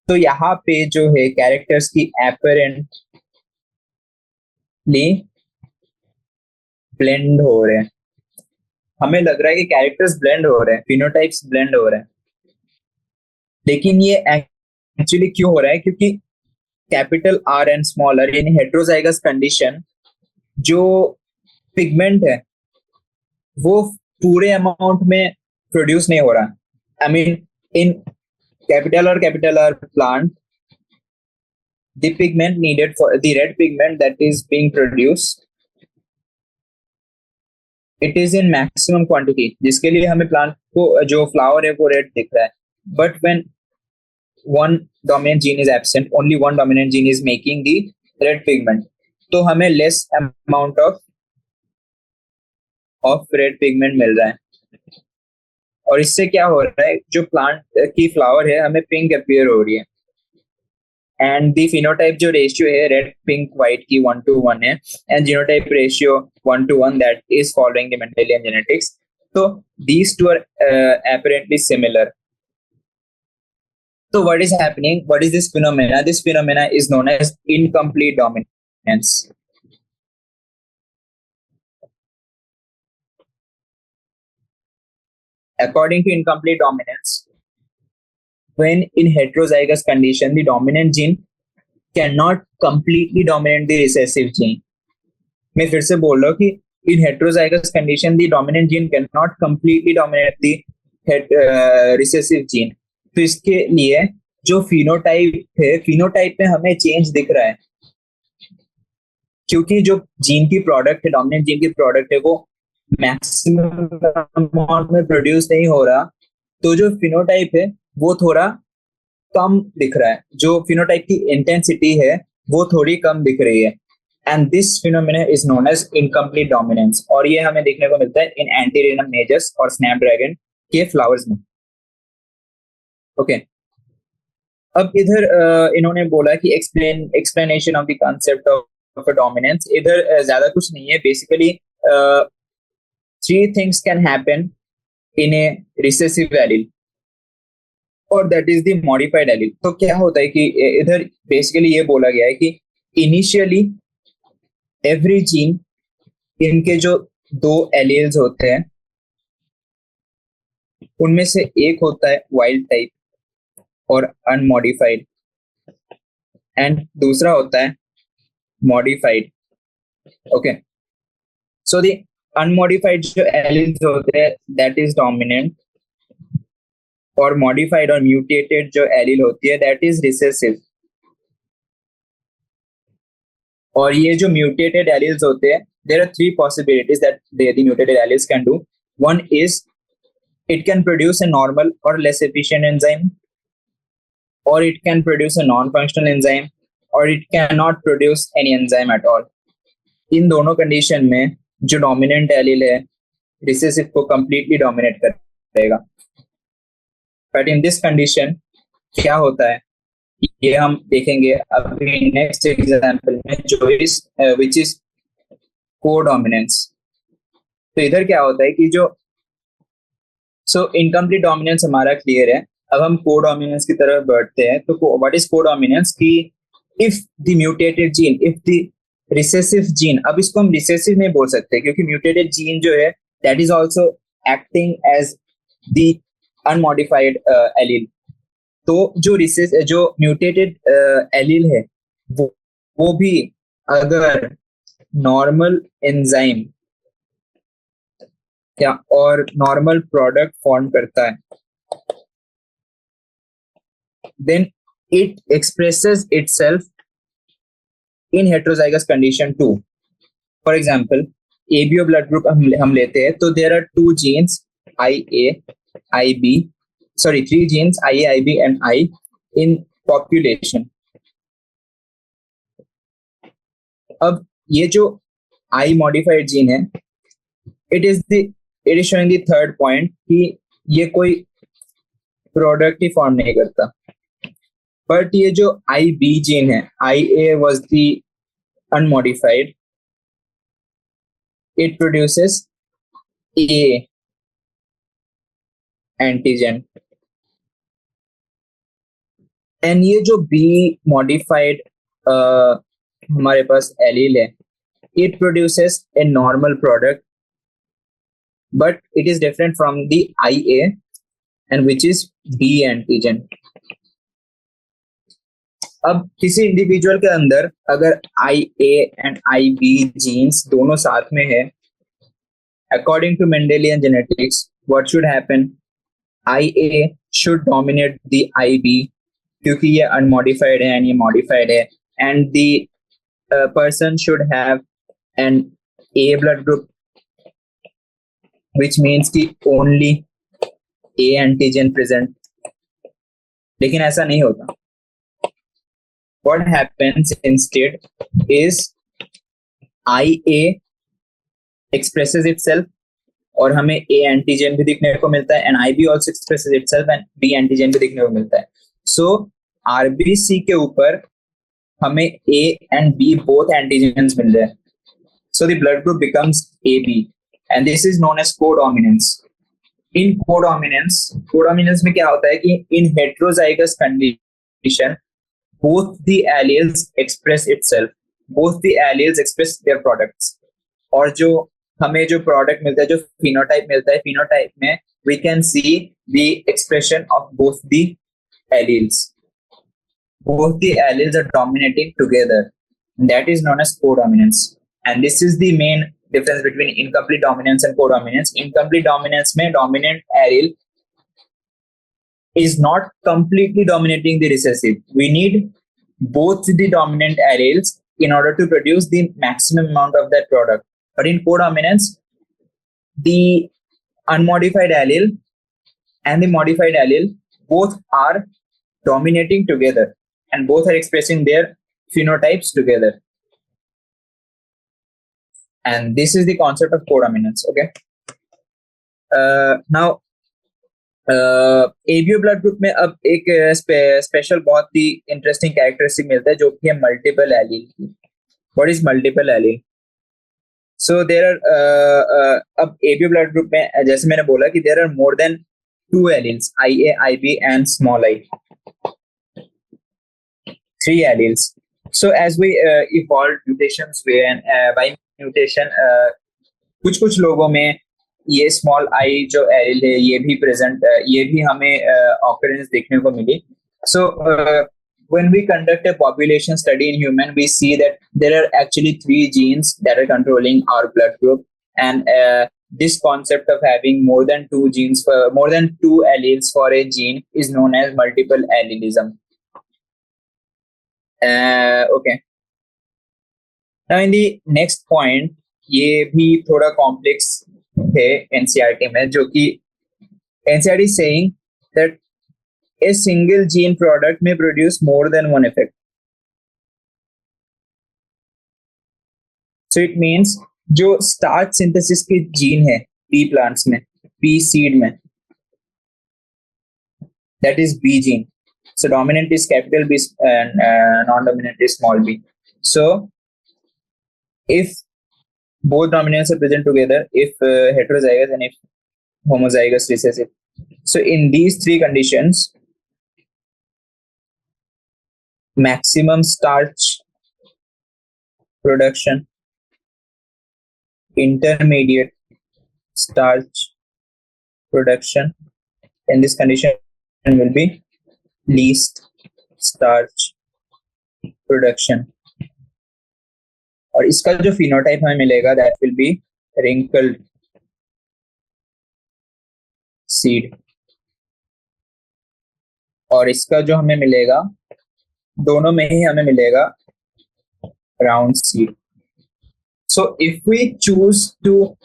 तो यहाँ पे जो है कैरेक्टर्स की apparently ब्लेंड हो रहे हैं. हमें लग रहा है कि कैरेक्टर्स ब्लेंड हो रहे हैं, फिनोटाइप्स ब्लेंड हो रहे हैं, लेकिन ये एक्चुअली क्यों हो रहा है? क्योंकि capital R and small R यानी हेट्रोजाइगस कंडीशन, जो पिगमेंट है वो पूरे अमाउंट में प्रोड्यूस नहीं हो रहा. I mean in capital R plant, the pigment needed for the red pigment that is being produced, it is in maximum quantity, जिसके लिए हमें प्लांट को जो फ्लावर है वो रेड दिख रहा है. But when one dominant gene is absent, only one dominant gene is making the red pigment, तो हमें less amount of red pigment मिल रहा है. और इससे क्या हो रहा है? जो प्लांट की फ्लावर है हमें पिंक अपीयर हो रही है. एंड द फिनोटाइप जो रेशियो है रेड पिंक व्हाइट की 1:1 है, and genotype ratio 1:1, that is following the Mendelian genetics. तो these two are apparently similar. So what is happening? What is this phenomena? This phenomena is known as incomplete dominance. According to incomplete dominance, when in heterozygous condition, the dominant gene cannot completely dominate the recessive gene. मैं फिर से बोल रहा हूँ कि in heterozygous condition, the dominant gene cannot completely dominate the recessive gene. तो इसके लिए जो phenotype है, phenotype में हमें change दिख रहा है, क्योंकि जो जीन की प्रोडक्ट है, डोमिनेंट जीन की प्रोडक्ट है, वो मैक्सिमम अमाउंट में प्रोड्यूस नहीं हो रहा. तो जो फिनोटाइप है वो थोड़ा कम दिख रहा है, जो फिनोटाइप की इंटेंसिटी है वो थोड़ी कम दिख रही है. And this phenomena is known as incomplete dominance. और ये हमें देखने को मिलता है इन एंटीरेनम मेजर्स और स्नैपड्रैगन के फ्लावर्स में. ओके, अब इधर इन्होंने बोला कि explanation of the concept of dominance. इधर ज्यादा कुछ नहीं है. Basically three things can happen in a recessive allele, और that is the modified allele. तो क्या होता है कि इधर बेसिकली ये बोला गया है कि इनिशियली एवरी जीन, इनके जो दो एलील्स होते हैं उनमें से एक होता है वाइल्ड टाइप और अनमॉडिफाइड, एंड दूसरा होता है modified. Okay, so the unmodified जो एलील्स होते हैं दैट इज डोमिनेंट, और मॉडिफाइड और म्यूटेटेड जो एलील होती है दैट इज रिसेसिव. और ये जो म्यूटेटेड एलील्स होते हैं, there are three possibilities that the mutated alleles can do. One is it can produce a normal or less efficient enzyme, or it can produce a non-functional enzyme, or it cannot produce any enzyme at all. इन दोनों condition में जो dominant allele है recessive को completely dominate करेगा. But in this condition क्या होता है ये हम देखेंगे अभी नेक्स्ट एग्जांपल में, जो इज व्हिच इज कोडोमिनेंस. तो इधर क्या होता है कि जो इनकम्प्लीट डोमिनेंस हमारा क्लियर है. अब हम कोडोमिनेंस की तरफ बढ़ते हैं. तो व्हाट इज कोडोमिनेंस? कि if the mutated gene, if the recessive gene, अब इसको हम रिसेसिव नहीं बोल सकते क्योंकि म्यूटेटेड जीन जो है that is also acting as the unmodified allele. तो जो म्यूटेटेड एलील है वो भी अगर नॉर्मल एंजाइम क्या और नॉर्मल प्रोडक्ट फॉर्म करता है, then it expresses itself in heterozygous condition too. For example ABO blood group हम लेते हैं, तो there are two genes IA IB, sorry, 3 genes IA, IB and I in population. अब ये जो I modified gene है, it is showing the third point कि ये कोई प्रोडक्ट ही फॉर्म नहीं करता. बट ये जो IB जीन है, IA was the unmodified, it produces A antigen. And ये जो B modified हमारे पास एलील है, it produces a normal product, but it is different from the IA and which is B antigen. अब किसी individual के अंदर अगर IA एंड IB जीन्स दोनों साथ में है, according to Mendelian genetics, what should happen? IA should dominate the IB क्योंकि ये अनमॉडिफाइड है एंड ये मॉडिफाइड है, and the person should have an A blood group, which means कि only A antigen present. लेकिन ऐसा नहीं होता. What happens instead is IA expresses itself और हमें A antigen भी दिखने को मिलता है, and IB also expresses itself and B antigen भी दिखने को मिलता है. So RBC के ऊपर हमें A and B both antigens मिल रहे हैं. So the blood group becomes AB, and this is known as codominance. In codominance में क्या होता है कि in heterozygous condition, both the alleles express itself, both the alleles express their products. और जो हमें जो product मिलता है, जो phenotype मिलता है, phenotype में we can see the expression of both the alleles. Both the alleles are dominating together. That is known as codominance. And this is the main difference between incomplete dominance and codominance. Incomplete dominance में dominant allele is not completely dominating the recessive. We need both the dominant alleles in order to produce the maximum amount of that product. But in codominance, the unmodified allele and the modified allele both are dominating together and both are expressing their phenotypes together. And this is the concept of codominance. Okay. Now ABO blood group में अब एक special बहुत ही interesting characteristic मिलता है जो कि है multiple allele की. What is multiple allele? So there are अब ABO blood group में जैसे मैंने बोला कि there are more than 2 alleles, IA, IB and small I. 3 alleles. So as we evolved mutations way and by mutation कुछ लोगों में ये small I जो allele है ये भी present, ये भी हमें occurrence देखने को मिली. So when we conduct a population study in human, we see that there are actually 3 genes that are controlling our blood group, and this concept of having more than 2 genes for more than 2 alleles for a gene is known as multiple allelism. Okay. Now in the next point, ये भी थोड़ा complex है NCERT में, जो कि NCERT is saying that a single gene product may produce more than one effect. So it means जो starch synthesis के gene है pea plants में, pea seed में, that is B gene. So dominant is capital B and non-dominant is small b. So if both dominants are present together, if heterozygous and if homozygous recessive, so in these 3 conditions, maximum starch production, intermediate starch production, in this condition will be least starch production. और इसका जो phenotype हमें मिलेगा that will be wrinkled seed. और इसका जो हमें मिलेगा, दोनों में ही हमें मिलेगा round seed. So if we choose to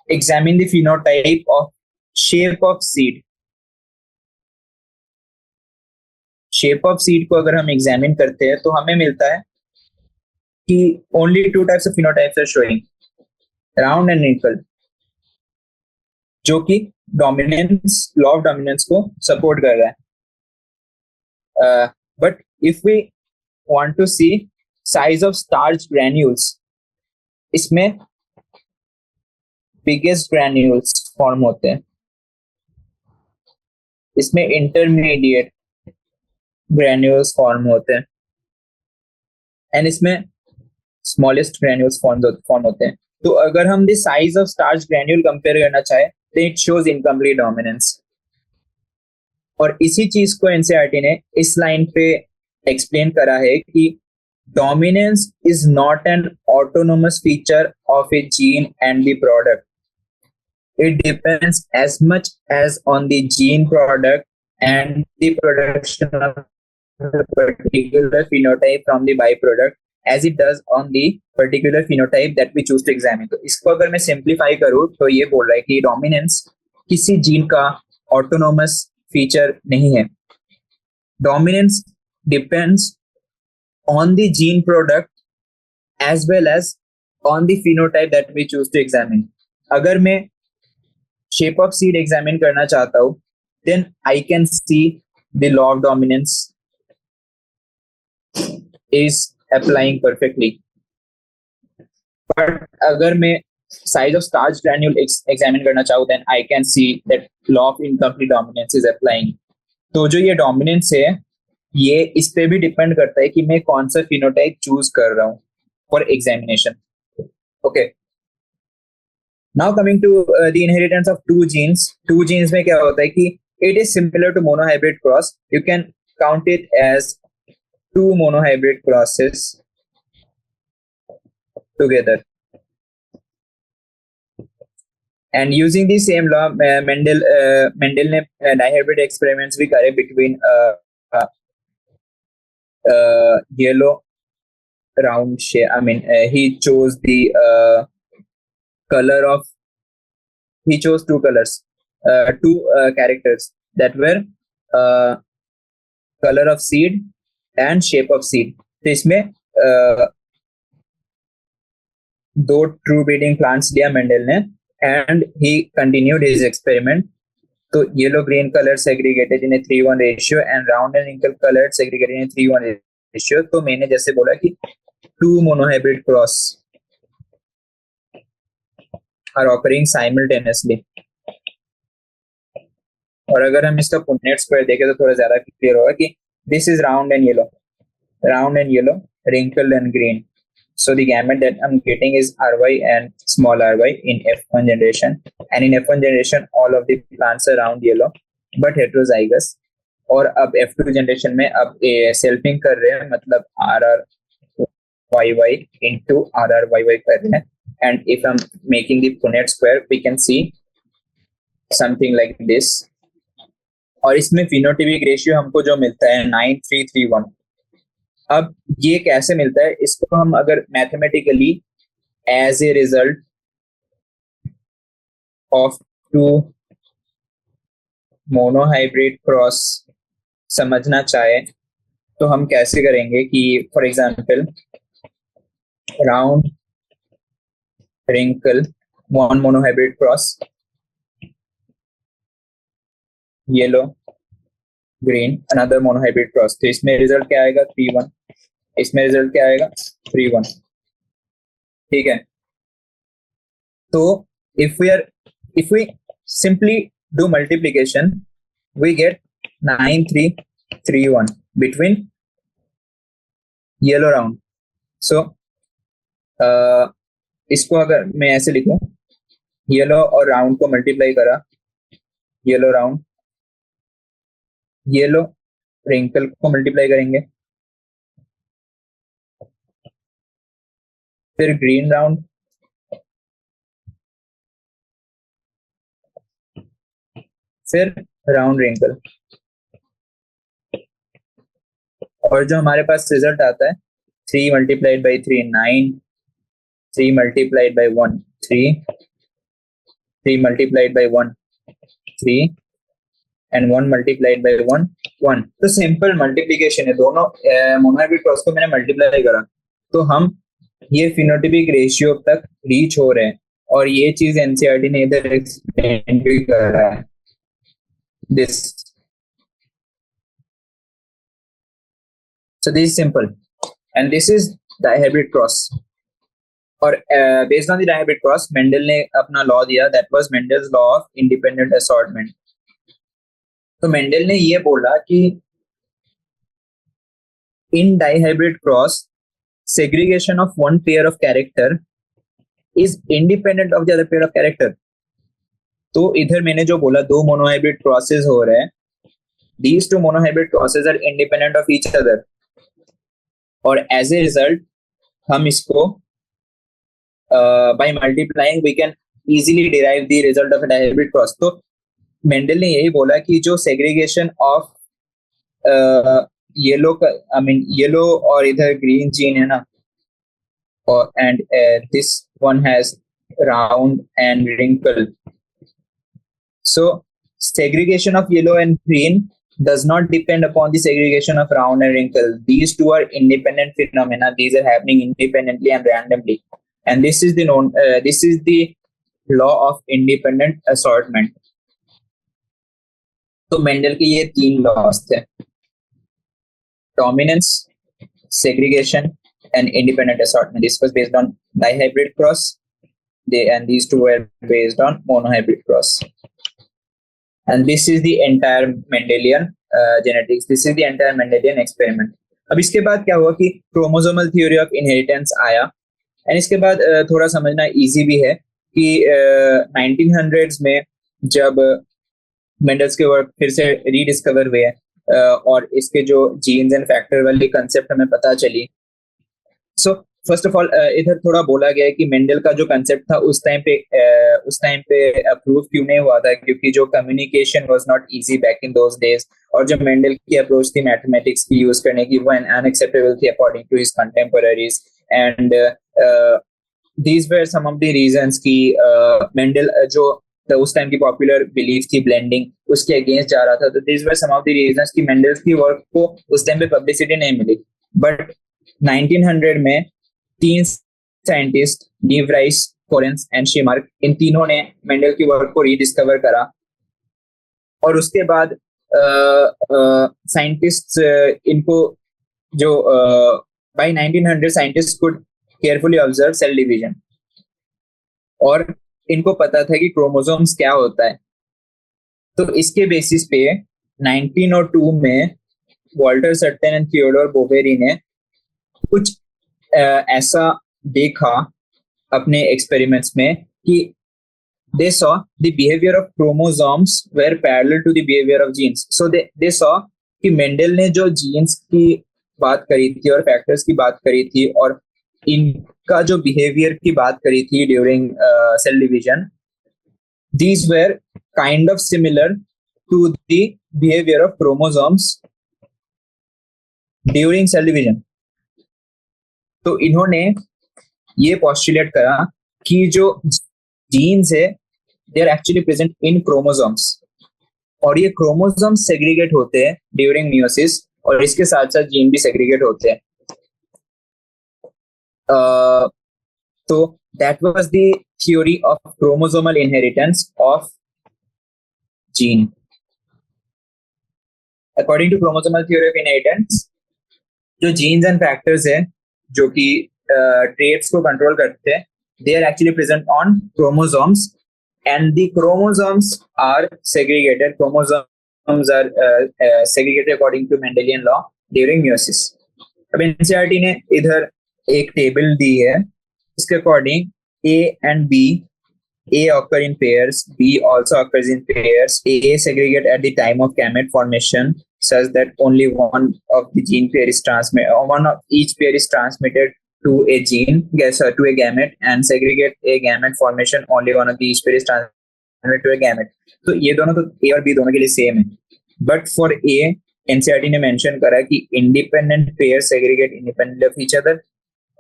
examine the phenotype of shape of seed, shape of seed को अगर हम एग्जामिन करते हैं तो हमें मिलता है कि only two types of phenotypes are showing, round and wrinkle, जो कि डोमिनेंस, लॉ ऑफ डोमिनेंस को सपोर्ट कर रहा है. But if we want to see size of starch granules, इसमें बिगेस्ट ग्रैन्यूल्स फॉर्म होते हैं, इसमें इंटरमीडिएट ग्रैन्यूल्स फॉर्म होते हैं, एंड इसमें स्मॉलेस्ट ग्रैन्यूल्स फॉर्म होते हैं. तो अगर हम the size of starch granule compare करना चाहे तो इट शोज इनकम्प्लीट डोमिनेंस. और इसी चीज को एनसीईआरटी ने इस लाइन पे एक्सप्लेन करा है कि dominance is not an autonomous feature of A gene and the product. It depends as much as on the gene product and the production of the particular phenotype from the byproduct as it does on the particular phenotype that we choose to examine. तो इसको अगर मैं simplify करूँ तो ये बोल रहा है कि डोमिनेंस किसी जीन का ऑटोनोमस फीचर नहीं है. Dominance depends on the gene product as well as on the phenotype that we choose to examine. अगर मैं शेप ऑफ सीड एग्जामिन करना चाहता हूं, then I can see the law of dominance is applying perfectly. But अगर मैं size of starch granule examine करना चाहूँ, then I can see that law of incomplete dominance is applying. तो जो ये डोमिनेंस है, ये इस पे भी डिपेंड करता है कि मैं कौन सा फिनोटाइप चूज कर रहा हूँ for examination. Okay, now coming to the inheritance of two genes. Two genes में क्या होता है कि it is similar to monohybrid cross. You can count it as two monohybrid crosses together. And using the same law, Mendel ने dihybrid experiments भी करे between yellow round shape. I mean, he chose the color of, he chose two colors, two characters that were color of seed and shape of seed. तो इसमें दो true breeding plants लिया Mendel ने, and he continued his experiment. तो yellow green colour segregated in a 3:1 ratio and round and wrinkle colour segregated in a 3:1 ratio. तो मैंने जैसे बोला कि two monohybrid cross are occurring simultaneously. और अगर हम इसका पुनेट स्क्वायर देखें तो थोड़ा ज्यादा क्लियर होगा कि this is round and yellow, wrinkled and green. So the gamete that I'm getting is ry and small ry in F1 generation, and in F1 generation all of the plants are round yellow but heterozygous. और अब F2 generation में अब selfing कर रहे हैं, मतलब RRYY into RRYY कर रहे हैं. And if I'm making the Punnett square, we can see something like this. और इसमें phenotypic ratio हमको जो मिलता है 9:3:1. अब ये कैसे मिलता है, इसको हम अगर mathematically as a result of two monohybrid cross समझना चाहे तो हम कैसे करेंगे कि for example round, wrinkle, one monohybrid cross, yellow, green, another monohybrid cross. तो इसमें रिजल्ट क्या आएगा 3:1, इसमें रिजल्ट क्या आएगा 3:1. ठीक है, तो if we simply do multiplication, we get 9:3:1 between yellow round. So इसको अगर मैं ऐसे लिखूं, येलो और राउंड को मल्टीप्लाई करा, येलो राउंड, येलो रिंकल को मल्टीप्लाई करेंगे, फिर ग्रीन राउंड, फिर राउंड रिंकल. और जो हमारे पास रिजल्ट आता है 3 multiplied by 3 9, 3 multiplied by 1 3, 3 multiplied by 1 3, and 1 multiplied by 1 1। तो सिंपल मल्टीप्लिकेशन है, दोनों मोनोहाइब्रिड क्रॉस को मैंने मल्टीप्लाई करा तो हम ये फिनोटाइपिक रेशियो तक रीच हो रहे हैं, और ये चीज एनसीईआरटी ने इधर एक्सप्लेन भी करा है। This so this is simple and this is dihybrid cross। और based on the dihybrid cross Mendel ने अपना लॉ दिया, that was Mendel's law of independent assortment. तो मेंडल ने ये बोला कि in dihybrid cross segregation of one pair of character is independent of the other pair of character। तो इधर मैंने जो बोला दो मोनोहाइब्रिड क्रॉसेस हो रहे हैं, these two monohybrid crosses are independent of each other, और as a result हम इसको by multiplying we can easily derive the result of a dihybrid cross। तो मेंडल ने यही बोला कि जो segregation of येलो और इधर ग्रीन जीन है ना, और and this one has round and wrinkle, so segregation of yellow and green does not depend upon the segregation of round and wrinkle। These two are independent phenomena, these are happening independently and randomly, and this is the law of independent assortment। तो Mendel के ये तीन loss थे, dominance, segregation, and independent assortment। This was based on dihybrid cross, and these two were based on monohybrid cross। And this is the entire Mendelian genetics। This is the entire Mendelian experiment। अब इसके बाद क्या हुआ कि chromosomal theory of inheritance आया, and इसके बाद थोड़ा समझना easy भी है कि 1900s में जब मेंडल्स के वर्क फिर से रीडिस्कवर हुए और इसके जो जीन्स एंड फैक्टर वाली कंसेप्ट हमें पता चली। सो फर्स्ट ऑफ ऑल इधर थोड़ा बोला गया है कि मेंडल का जो कंसेप्ट था उस टाइम पे अप्रूव क्यों नहीं हुआ था, क्योंकि जो communication was not easy back in those days, और जो मेंडल की अप्रोच थी मैथमेटिक्स की यूज करने की वो अनएक्सेप्टेबल थी according to his contemporaries. And these were some of the reasons कि मेंडल जो उस टाइम की पॉपुलर बिलीफ थी ब्लेंडिंग, उसके अगेंस्ट जा रहा था। तो this were some of the reasons कि मेंडल्स की वर्क को उस टाइम पे पब्लिसिटी नहीं मिली। बट 1900 में तीन साइंटिस्ट लीव राइस, कोरेंस एंड शिमार्क, इन तीनों ने मेंडल की वर्क को रीडिस्कवर करा, और उसके बाद साइंटिस्ट इनको जो by 1900 scientist could carefully observe cell division, और इनको पता था कि क्रोमोसोम्स क्या होता है। तो इसके बेसिस पे 1902 में Walter Sutton and Theodore Boveri ने कुछ ऐसा देखा अपने एक्सपेरिमेंट्स में कि they saw the behavior of chromosomes were parallel to the behavior of genes। so they saw कि मेंडल ने जो जीन्स की बात करी थी और फैक्टर्स की बात करी थी और इनका जो बिहेवियर की बात करी थी during cell division, these were kind of similar to the behavior of chromosomes during cell division। तो इन्होंने ये पोस्टुलेट करा कि जो जीन्स है they are actually present in chromosomes, और ये क्रोमोसोम्स सेग्रीगेट होते हैं ड्यूरिंग मियोसिस, और इसके साथ साथ जीन भी सेग्रीगेट होते हैं। तो that was the theory of chromosomal inheritance of gene. According to chromosomal theory of inheritance, जो जीन्स एंड फैक्टर्स है जो कि ट्रेट्स को कंट्रोल करते हैं, they are actually present on chromosomes, and the chromosomes are segregated। Chromosomes are segregated according to Mendelian law during meiosis। अब NCERT ने इधर एक टेबल दी है, इसके according A and B, A occur in pairs, B also occurs in pairs। A segregate at the time of gamete formation such that only one of the gene pair is transmitted, or one of each pair is transmitted to a gene, to a gamete, and segregate a gamete formation only one of the each pair is transmitted to a gamete। तो ये दोनों तो A और B दोनों के लिए same है, but for A NCERT ने मेंशन करा कि independent pair segregate independently of each other,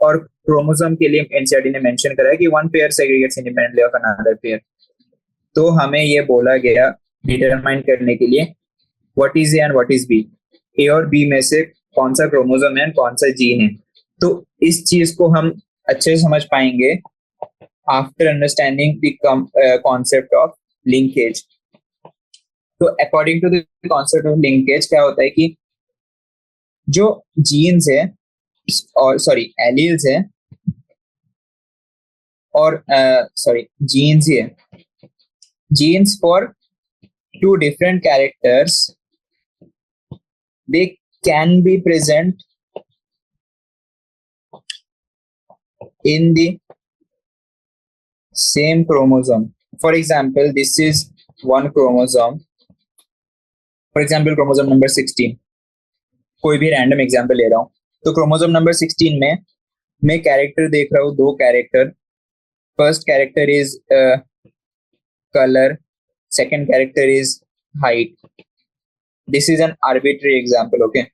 और क्रोमोसोम के लिए एनसीईआरटी ने मेंशन करा कि one pair segregates independently of another pair. तो हमें ये बोला गया डिटरमाइन करने के लिए what is A and what is B, A और बी में से कौन सा क्रोमोसोम है एंड कौन सा जीन है। तो इस चीज को हम अच्छे से समझ पाएंगे after understanding the concept of linkage. तो according to the concept of linkage क्या होता है कि जो जीन्स है और सॉरी एलील्स है और सॉरी जीन्स ही है, genes for two different characters, they can be present in the same chromosome. For example, this is one chromosome, for example chromosome number 16, कोई भी रैंडम एग्जांपल ले रहा हूँ। तो क्रोमोसोम नंबर 16 में मैं कैरेक्टर देख रहा हूँ, दो character. First character is colour, second character is height. This is an arbitrary example, okay?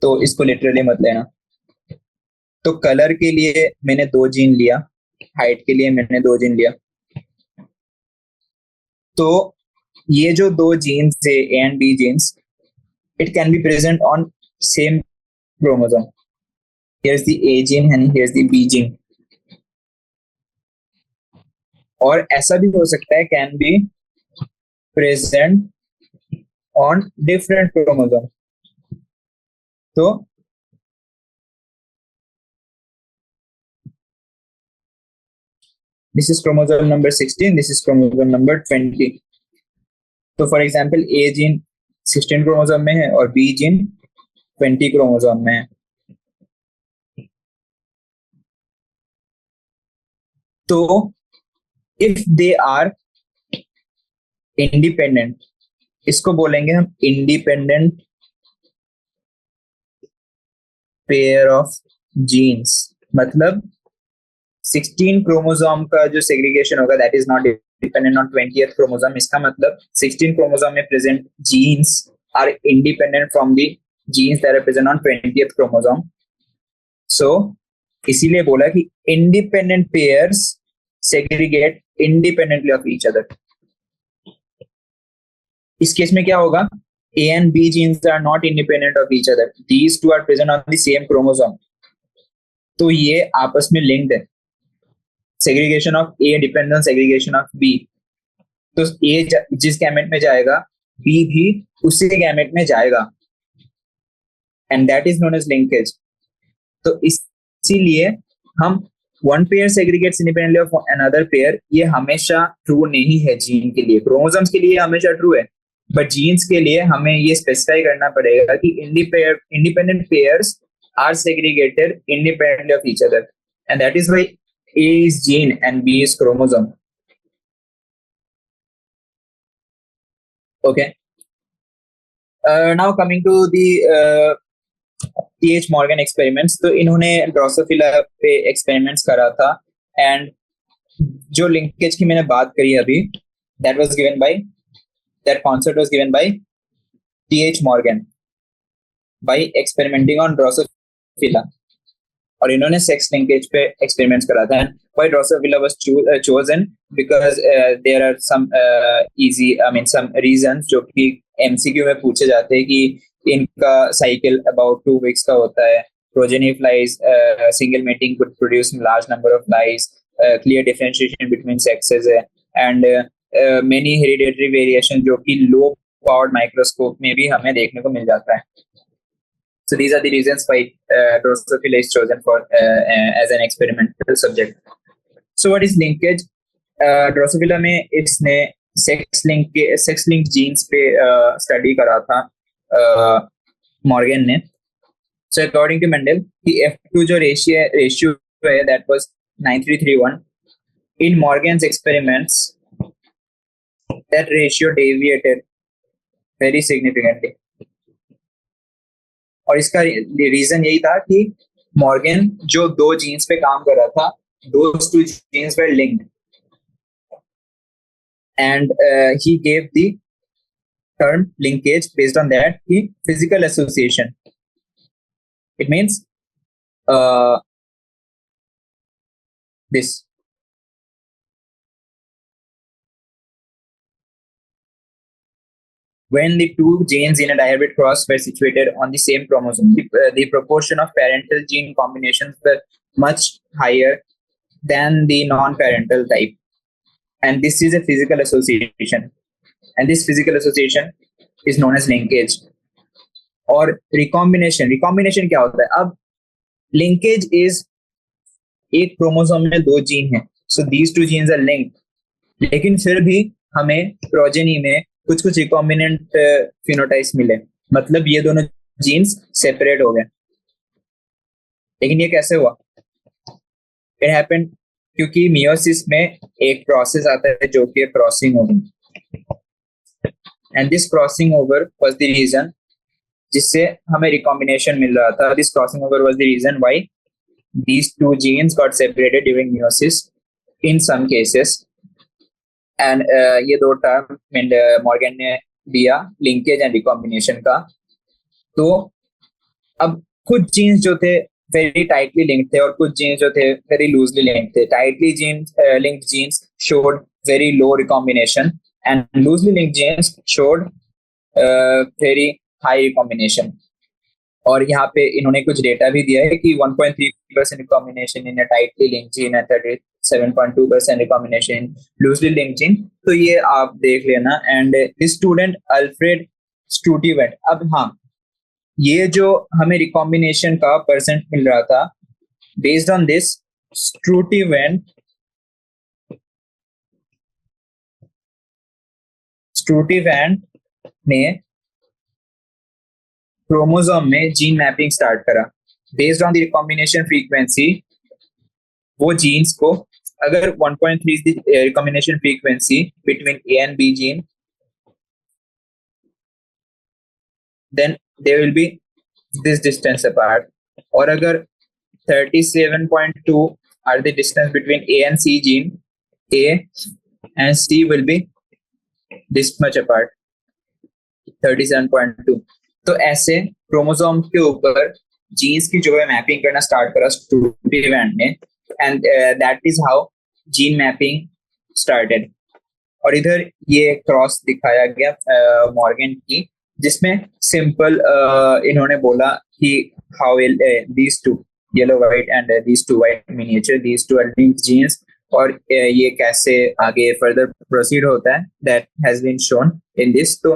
तो इसको लिटरली मत लेना। तो कलर के लिए मैंने 2 जीन लिया, हाइट के लिए मैंने 2 जीन लिया। तो ये जो 2 जीन्स है A and B genes, it can be present on same chromosome. Here's the A gene and here's the B gene. और ऐसा भी हो सकता है can be present on different chromosome. तो this is chromosome number 16, this is chromosome number 20। तो for example A gene 16 chromosome में है और बी जीन 20 क्रोमोसोम में है। तो इफ दे आर इंडिपेंडेंट, इसको बोलेंगे हम इंडिपेंडेंट पेयर ऑफ जीन्स। मतलब 16 क्रोमोसोम का जो सेग्रीगेशन होगा that is not dependent on 20th chromosome. इसका मतलब 16 क्रोमोसोम में present genes are independent from the genes that are present on 20th chromosome. So इसीलिए बोला कि independent pairs segregate independently of each other. इस केस में क्या होगा, A and B genes are not independent of each other. These two are present on the same chromosome. तो ये आपस में linked है। Segregation of A depends on segregation of B. तो A जिस गैमेट में जाएगा B भी उसी गैमेट में जाएगा, and that is known as linkage. तो इसीलिए हम one pair segregates independently of another pair, ये हमेशा ट्रू नहीं है जीन के लिए। क्रोमोसोम्स के लिए हमेशा ट्रू है, बट जीन्स के लिए हमें ये स्पेसिफाई करना पड़ेगा कि independent pairs are segregated independently of each other, and that is why A is gene and B is chromosome. Okay. Now coming to the T.H. Morgan experiments. तो इन्होंने ड्रोसोफिला पे एक्सपेरिमेंट्स करा था, एंड जो linkage की मैंने बात करी अभी, that concept was given by T.H. Morgan by experimenting on Drosophila. और इन्होंने सेक्स लिंकेज पे एक्सपेरिमेंट्स करा था। Why Drosophila was chosen? Because there are some some reasons जो कि MCQ में पूछे जाते हैं कि इनका साइकिल about 2 weeks का होता है, progeny flies, single mating could produce large number of flies, clear differentiation between sexes है, and many hereditary variation जो कि low powered microscope में भी हमें देखने को मिल जाता है। So these are the reasons why Drosophila is chosen for as an experimental subject. So what is linkage? Drosophila में इसने sex link genes पे study करा था Morgan ने। So according to Mendel, the F2 जो ratio है that was 9331. In Morgan's experiments, that ratio deviated very significantly. और इसका रीजन यही था कि मॉर्गन जो 2 जीन्स पे काम कर रहा था, those 2 genes were linked, and he gave the term linkage based on that कि physical association. It means this when the two genes in a dihybrid cross were situated on the same chromosome, the proportion of parental gene combinations were much higher than the non-parental type. And this is a physical association. And this physical association is known as linkage. और recombination क्या होता है? अब linkage is एक chromosome में दो gene है, so these two genes are linked, लेकिन फिर भी हमें प्रोजेनी में कुछ कुछ रिकॉम्बिनेंट फिनोटाइप्स मिले, मतलब ये दोनों जीन्स सेपरेट हो गए। लेकिन ये कैसे हुआ? इट हैपेंड क्योंकि मियोसिस में एक प्रोसेस आता है जो कि crossing over, and this crossing over was the reason जिससे हमें रिकॉम्बिनेशन मिल रहा था। This crossing over was the reason why these two genes got separated during meiosis in some cases. And ये दो टर्म मॉर्गन ने दिया, लिंकेज एंड रिकॉम्बिनेशन का। तो अब कुछ जीन्स जो थे वेरी टाइटली लिंक्ड थे और कुछ जीन्स जो थे वेरी लूजली लिंक्ड थे। Tightly genes linked genes showed very low recombination and loosely linked genes showed very high recombination. और यहाँ पे इन्होंने कुछ डेटा भी दिया है कि 1.3% recombination in tightly linked gene and 37.2% recombination in loosely linked gene. तो ये आप देख लेना। एंड स्टूडेंट अल्फ्रेड स्टूटिवेंट, अब हाँ, ये जो हमें रिकॉम्बिनेशन का परसेंट मिल रहा था, बेस्ड ऑन दिस स्टूटिवेंट ने क्रोमोसोम में जीन मैपिंग स्टार्ट करा based on the recombination frequency. वो जीन्स को अगर 1.3 is the recombination frequency between A and B gene, then they will be this distance apart. और अगर 37.2 are the distance between A and C gene, A and C will be this much apart, 37.2। तो ऐसे chromosome के ऊपर jeans की जो है mapping करना स्टार्ट करा स्टूटिवेंट ने, and that is how gene mapping started. और इधर ये क्रॉस दिखाया गया मॉर्गन की, जिसमें सिंपल इन्होंने बोला कि how these two yellow white and these two white miniature, these two are linked genes, और ये कैसे आगे फर्दर प्रोसीड होता है, that has been shown in this. तो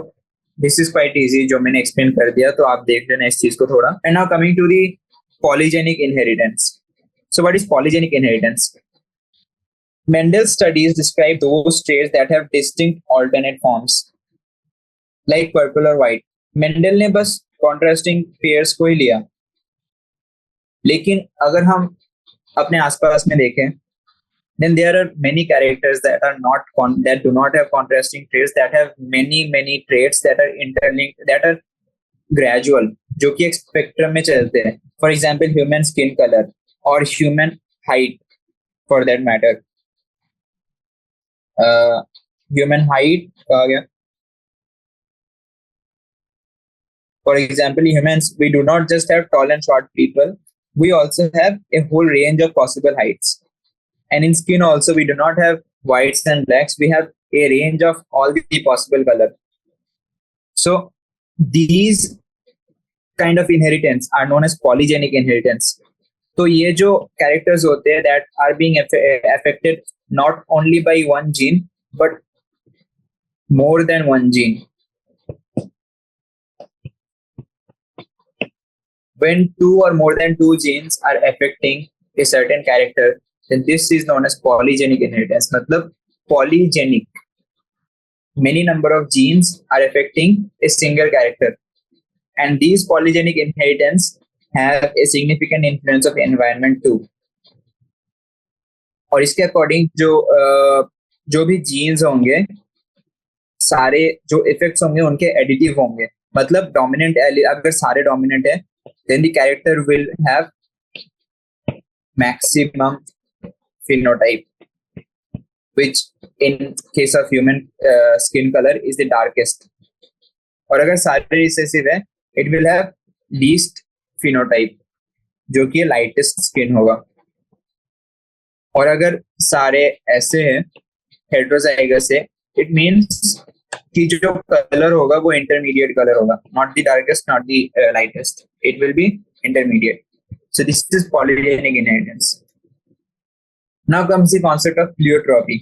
दिस इज क्वाइट इजी, जो मैंने एक्सप्लेन कर दिया, तो आप देख लेना इस चीज को थोड़ा। And now coming to the polygenic inheritance. So what is polygenic inheritance? Mendel's studies describe those traits that have distinct alternate forms, like purple or white. Mendel ने बस contrasting pairs को ही लिया, लेकिन अगर हम अपने आसपास में देखें, then there are many characters that are not that do not have contrasting traits, that have many traits that are interlinked, that are gradual, जो कि एक spectrum में चलते हैं। For example, human skin color or human height, for that matter. Human height कहा गया। For example, humans, we do not just have tall and short people, we also have a whole range of possible heights. And in skin also, we do not have whites and blacks, we have a range of all the possible color. So these kind of inheritance are known as polygenic inheritance. तो ये जो characters होते हैं that are being affected not only by one gene but more than one gene. When two or more than two genes are affecting a certain character, then this is known as polygenic inheritance. मतलब polygenic, many number of genes are affecting a single character, and these polygenic inheritance have a significant influence of environment too. और इसके according जो भी jeans होंगे, सारे जो effects होंगे उनके एडिटिव होंगे। मतलब डोमिनेंट, अगर सारे डोमिनेंट है, then the character will have maximum phenotype, which in case of human skin color is the darkest. और अगर सारे रिसेसिव है, it will have least phenotype, जो कि लाइटेस्ट स्किन होगा। और अगर सारे ऐसे हैं हेटेरोजाइगस है, it means कि जो कलर होगा वो इंटरमीडिएट कलर होगा, not the darkest, not the lightest, it will be intermediate. So this is polygenic inheritance. Now comes the concept of pleiotropy.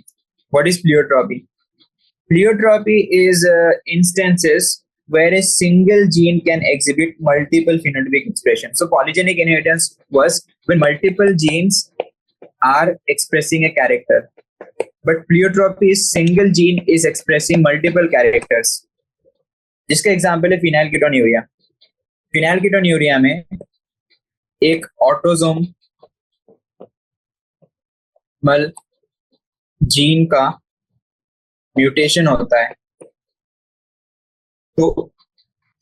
What is pleiotropy? Pleiotropy is instances where a single gene can exhibit multiple phenotypic expression. So polygenic inheritance was when multiple genes are expressing a character. But pleiotropy is single gene is expressing multiple characters. जिसका example है फिनाइलकीटोन्यूरिया. फिनाइलकीटोन्यूरिया में एक autosomal gene का mutation होता है, तो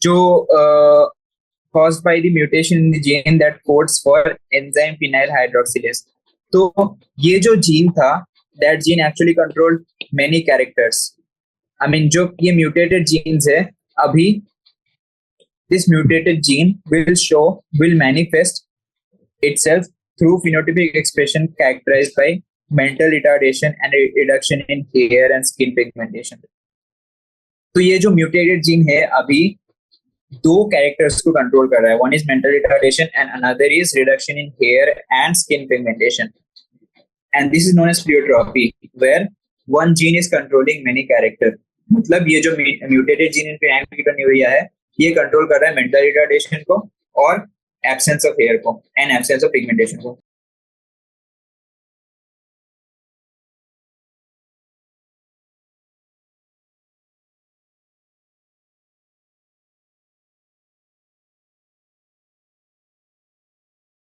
जो caused by the mutation in the gene that codes for enzyme phenyl hydroxylase. तो ये जो जीन था, that gene actually controlled many characters. I mean जो ये mutated genes है, अभी this mutated gene will manifest itself through phenotypic expression characterized by mental retardation and a reduction in hair and skin pigmentation. तो ये जो mutated gene है अभी दो characters को control कर रहा है. One is mental retardation and another is reduction in hair and skin pigmentation. And this is known as pleiotropy, where one gene is controlling many characters. मतलब ये जो mutated gene in phenylketonuria है, ये control कर रहा है mental retardation को और absence of hair को and absence of pigmentation को.